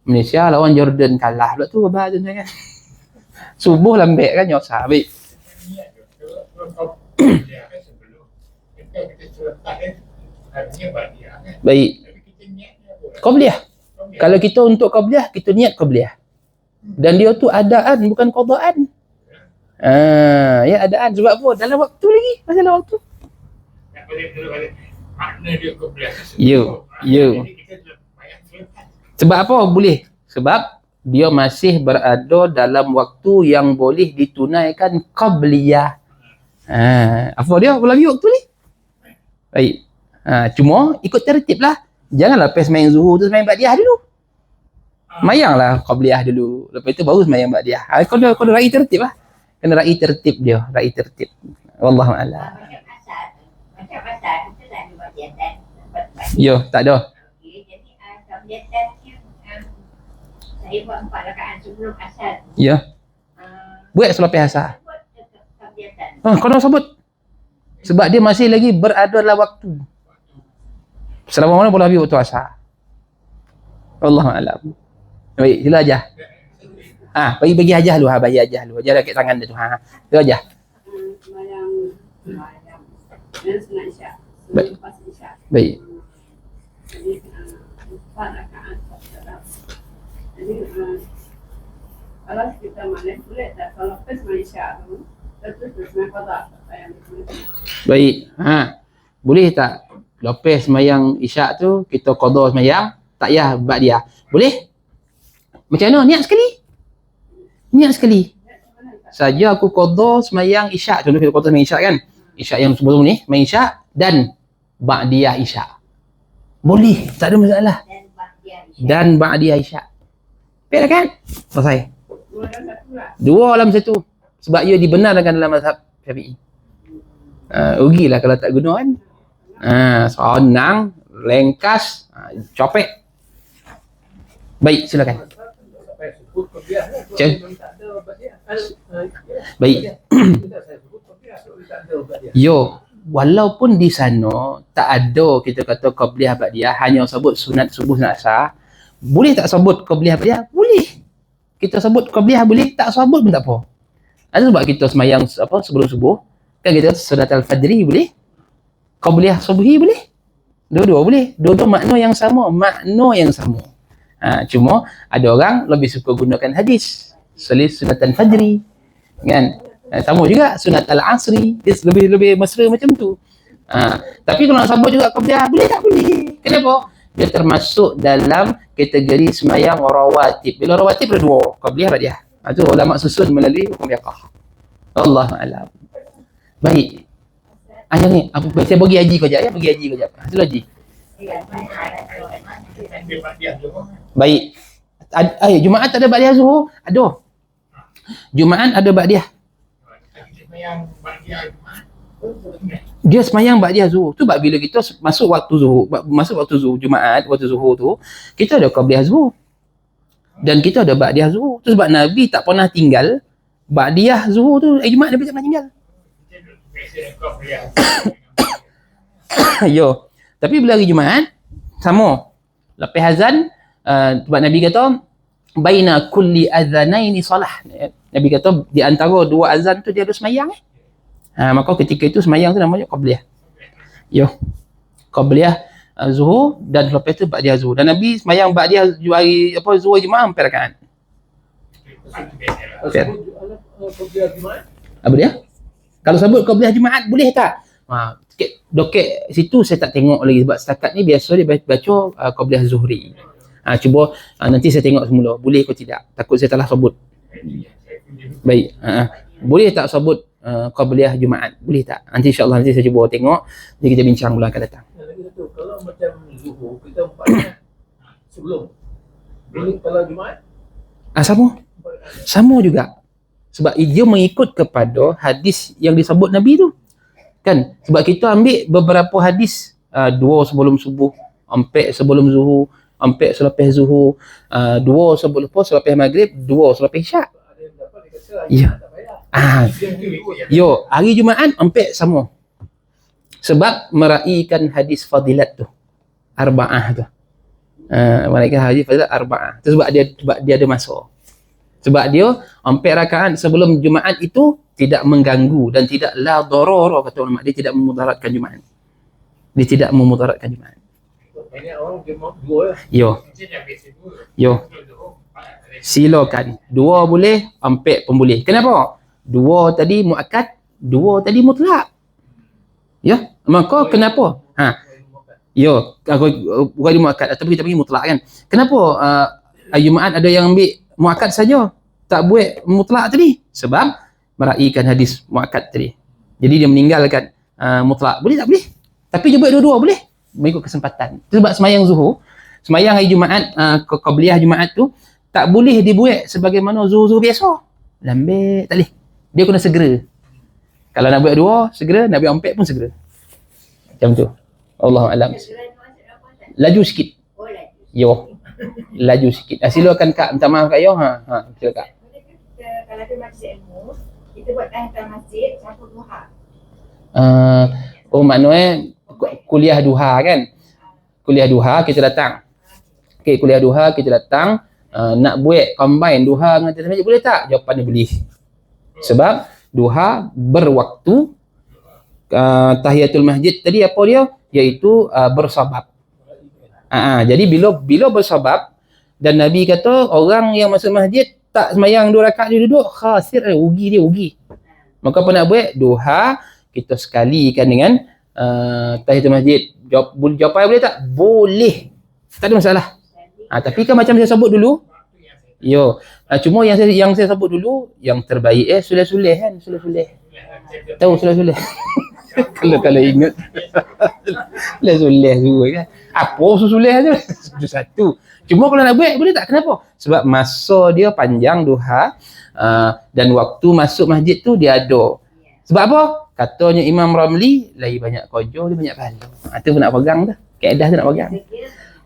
Malaysia lawan Jordan kalah pula tu abah tuan-tuan kan. Subuh lambat kan nyosa baik. Baik. Qabliyah. Kalau kita untuk qabliyah, kita niat qabliyah. Dan dia tu adaan bukan qadaan. Ya adaan sebab apa? Dalam waktu lagi, masalah waktu. Makna dia qabliyah. Ya. Sebab apa boleh? Sebab dia masih berada dalam waktu yang boleh ditunaikan qabliyah. Apa dia boleh waktu ni? Baik. Cuma ikut tertib lah. Janganlah lepas semayang zuhur tu semayang ba'diyah dulu. Semayanglah qabliyah dulu. Lepas itu baru semayang ba'diyah. Kena raih tertib lah. Kena raih tertib dia. Raih tertib. Wallahu a'lam. Macam asal kita tak ada ba'diyatan. Ya, tak ada. Okey, jadi qabliyatan ni saya buat 4 rakaat sebelum asal. Ya. Buat selepas asar. Buat qabliyatan. Kau nak sebut. Sebab dia masih lagi berada dalam waktu. Selama mana boleh habis waktu asar. Wallahu a'lam. Baik, sila aja. Bagi aja dulu, bagi aja dulu. Ajar dekat tangan dia tu. Sila aja. Semayang dan sunat isyak. Baik. Lepas isyak. Baik. Jadi 4 rakaat. Jadi kalau kita malam boleh tak kalau lepas semayang isyak tu terus semayang qada. Baik. Boleh tak lepas semayang isyak tu kita qada semayang tak payah ba'diyah. Boleh? Macam mana? Niat sekali. Niat sekali. Saja aku qada semayang isyak. Contoh kita qada semayang isyak kan. Isyak yang sebelum ni, semayang isyak dan ba'diyah isyak. Boleh, tak ada masalah. Dan ba'diyah isyak. Baiklah kan? Selesai. 2 dalam 1. Sebab ia dibenarkan dalam mazhab Syafi'i. Rugilah kalau tak guna kan. Senang, lengkas, copek. Baik, silakan. Baik. Yo, walaupun di sana tak ada kita kata qabliyah ba'diyah, hanya sebut sunat subuh sunat asar, boleh tak sebut qabliyah ba'diyah? Boleh. Kita sebut qabliyah boleh, tak sebut pun tak apa. Ada sebab kita semayang sebelum subuh, kan kita sunat al-fajri boleh. Qabliyah subuhi boleh. Dua-dua boleh. Dua-dua makna yang sama. Cuma ada orang lebih suka gunakan hadis. Selis sunatan fajri. Kan? Sama juga sunat al-asri. Dia lebih mesra macam tu. Tapi kalau nak sambut juga qabliyah, boleh tak? Boleh. Kenapa? Dia termasuk dalam kategori semayang rawatib. Bila rawatib ada 2. Qabliyah ba'diyah. Itu ulama susun melalui hukum fiqh. Allahu a'lam. Baik. Ni, saya bagi haji kau jap ya, bagi haji kau jap. Sila haji. Baik. Jumaat ada ba'diyah zuhur? Ada. Jumaat ada ba'diyah. Dia semayang ba'diyah zuhur. Tu bila kita masuk waktu zuhur, Jumaat, waktu zuhur tu, kita ada qabliyah zuhur. Dan kita ada ba'diyah zuhur. Tu sebab Nabi tak pernah tinggal ba'diyah zuhur tu, Jumaat Nabi tak pernah tinggal. Yo. Tapi bila hari Jumaat sama. Lepas azan sebab Nabi kata baina kulli azanaini salah. Nabi kata di antara dua azan tu dia ada semayang. Maka ketika itu semayang tu namanya qabliyah. Yo. Qabliyah zuhur dan lepas tu ba'diyah zuhur. Dan Nabi semayang ba'diyah hari zuhur Jumaat 4 rakaat. Apa dia? Kalau sebut qabliyah Jumaat boleh tak? Dokek situ saya tak tengok lagi sebab setakat ni biasa dia baca qabliyah zuhri. Cuba nanti saya tengok semula boleh ke tidak. Takut saya salah sebut. Baik. Boleh tak sebut qabliyah Jumaat? Boleh tak? Nanti insya-Allah nanti saya cuba tengok. Nanti kita bincang bulan akan datang. Kalau macam zuhur kita 4 sebelum. Boleh kalau Jumaat? Sama juga. Sebab dia mengikut kepada hadis yang disebut Nabi tu. Kan? Sebab kita ambil beberapa hadis 2 sebelum subuh, 4 sebelum zuhur, 4 selepas zuhur, 2 selepas maghrib, 2 selepas isyak. Ya. Yo, hari Jumaat 4 sama. Sebab meraihkan hadis fadilat tu. Arba'ah tu. Meraihkan hadis fadilat arba'ah. Tu sebab dia ada masa. Sebab dia 4 rakaat sebelum Jumaat itu tidak mengganggu dan tidak la darara kata ulama, dia tidak memudaratkan Jumaat. Dia tidak memudaratkan Jumaat. Banyak orang dia mau 2 Yo. Silakan. 2 boleh, 4 pun boleh. Kenapa? 2 tadi muakkad, 2 tadi mutlak. Ya, maka kenapa? Yo, aku bukan muakkad tapi kita panggil mutlak kan. Kenapa Jumaat ada yang ambil muakkad saja, tak buat mutlak tadi? Sebab meraihkan hadis muakkad tadi. Jadi dia meninggalkan mutlak. Boleh tak? Boleh. Tapi dia buat dua-dua boleh. Mengikut kesempatan. Sebab semayang zuhur, semayang hari Jumaat, qabliyah Jumaat tu tak boleh dibuat sebagaimana zuhur-zuhur biasa. Lambat tak boleh. Dia kena segera. Kalau nak buat 2 segera, nak buat 4 pun segera. Macam tu. Allahu a'lam. Laju sikit. Yo. Laju sikit. Silakan Kak, minta maaf Kak Yo. Silakan. Kalau ada masjid ilmu, kita buat tahiyatul masjid campur duha. Maknanya kuliah duha kan? Kuliah duha kita datang. Okey, kuliah duha kita datang, nak buat combine duha dengan tahiyatul masjid boleh tak? Jawapannya boleh. Sebab duha berwaktu, tahiyatul masjid tadi apa dia? Iaitu bersabab. Jadi bila bersabab dan Nabi kata orang yang masuk masjid tak semayang 2 rakaat dia duduk, khasir, rugi. Maka apa nak buat? Duha kita sekalikan dengan tahiyatul masjid. Jawapan boleh tak? Boleh. Tak ada masalah. Tapi kan macam saya sebut dulu. Yo, cuma yang saya sebut dulu yang terbaik sulih-sulih kan, sulih-sulih. Tahu sulih-sulih? kalau ingat. Sulih semua kan. Apa sulih aja? Satu. Cuma kalau nak buat boleh tak? Kenapa? Sebab masa dia panjang duha dan waktu masuk masjid tu dia ada. Sebab apa? Katanya Imam Ramli, lagi banyak kerja, dia banyak pahala. Itu pun nak pegang tu. Kaedah tu nak pegang.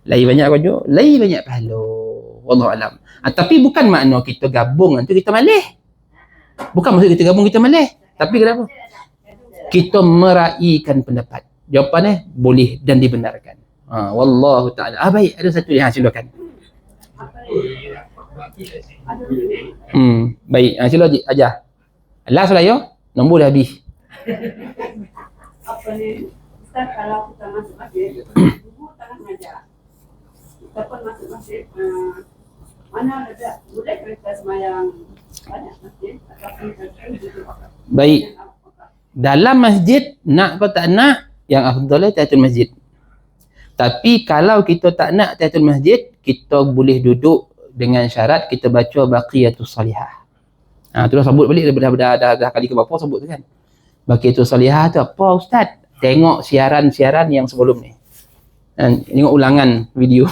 Lagi banyak kerja, lagi banyak pahala. Wallahu alam. Tapi bukan makna kita gabung nanti kita malih. Bukan maksud kita gabung kita malih. Tapi kenapa? Kita meraihkan pendapat. Jawapannya boleh dan dibenarkan. Wallahu ta'ala. Baik, ada satu yang silakan. Baik, sila ajar. Last lah yo. Nombor dah habis. Apa ni? Ustaz, kalau kita masuk masjid, ibu tengah mengajar. Kita pun masuk masjid, mana ada boleh kita semayang banyak masjid ataupun kita baik. Dalam masjid nak atau tak nak, yang afdal tahiyatul masjid. Tapi kalau kita tak nak tahiyatul masjid, kita boleh duduk dengan syarat kita baca baqiyatus salihah. Tu dah sebut balik dah kali ke berapa sebut tu kan. Baqiyatus salihah tu apa ustaz? Tengok siaran-siaran yang sebelum ni. Tengok ulangan video.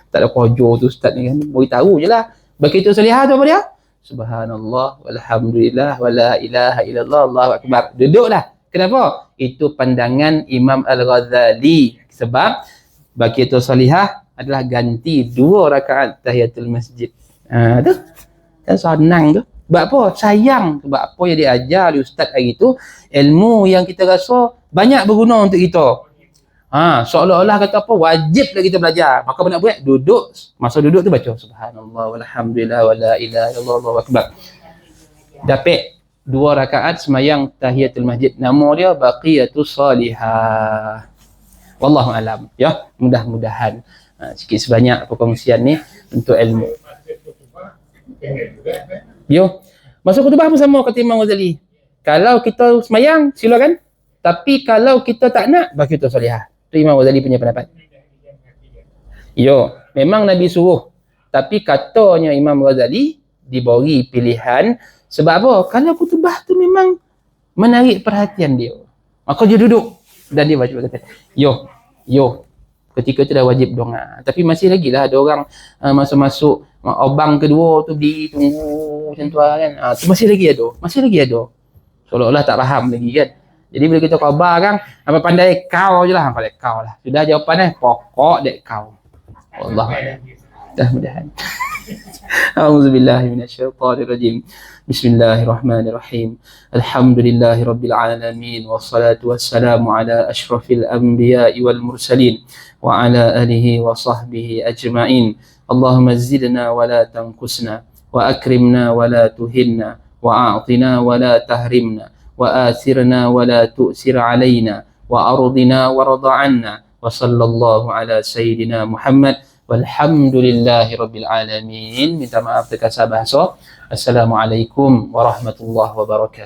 Tak ada kojo tu ustaz ni kan. Beritahu je lah. Baqiyatus salihah tu apa dia? Subhanallah walhamdulillah wala ilaha illallah Allahu akbar. Duduklah. Kenapa? Itu pandangan Imam Al-Ghazali. Sebab baqiyatus salihah adalah ganti 2 rakaat tahiyatul masjid. Tu kan senang tu. Sebab apa? Sayang. Sebab apa yang diajar oleh ustaz hari tu, ilmu yang kita rasa banyak berguna untuk kita. Seolah-olah kata apa, wajiblah kita belajar. Maka apa nak buat? Duduk. Masa duduk tu baca subhanallah walhamdulillah wala ilaha illallah Allahu akbar. Dapat 2 rakaat semayang tahiyatul masjid. Nama dia baqiyatus salihah. Wallahu alam. Ya, mudah-mudahan sikit sebanyak perkongsian ni untuk ilmu. Yo. Masa khutbah pun sama kata Imam Ghazali. Kalau kita semayang, silakan. Tapi kalau kita tak nak, baqiyatus salihah. Itu Imam Ghazali punya pendapat. Yo, memang Nabi suruh. Tapi katanya Imam Ghazali diberi pilihan. Sebab apa? Kalau khutbah tu memang menarik perhatian dia. Maka dia duduk. Dan dia baca kata, yo. Ketika tu dah wajib doa. Tapi masih lagi lah ada orang masuk obang kedua tu berdiri tunggu macam tu kan. Tu masih lagi ada. Seolah-olah tak faham lagi kan. Jadi bila kita khabar kan, apa pandai kau je lah. Pandai kau lah. Sudah jawapan pokok dek kau. Allah. Mudah-mudahan. A'udzubillahi minasyaitonirrajim. Bismillahirrahmanirrahim. Alhamdulillahi rabbil alamin wassalatu wassalamu ala asyrafil anbiya'i wal mursalin wa ala alihi wa sahbihi ajma'in. Allahumma zidna wa la tanqusna wa akrimna wa la tuhinna wa a'tina wa la tahrimna وآثرنا ولا تؤثر علينا وأرضنا ورض عنا وصلى الله على سيدنا محمد والحمد لله رب العالمين. Minta maaf terkasar bahasa. Assalamualaikum warahmatullahi wabarakatuh.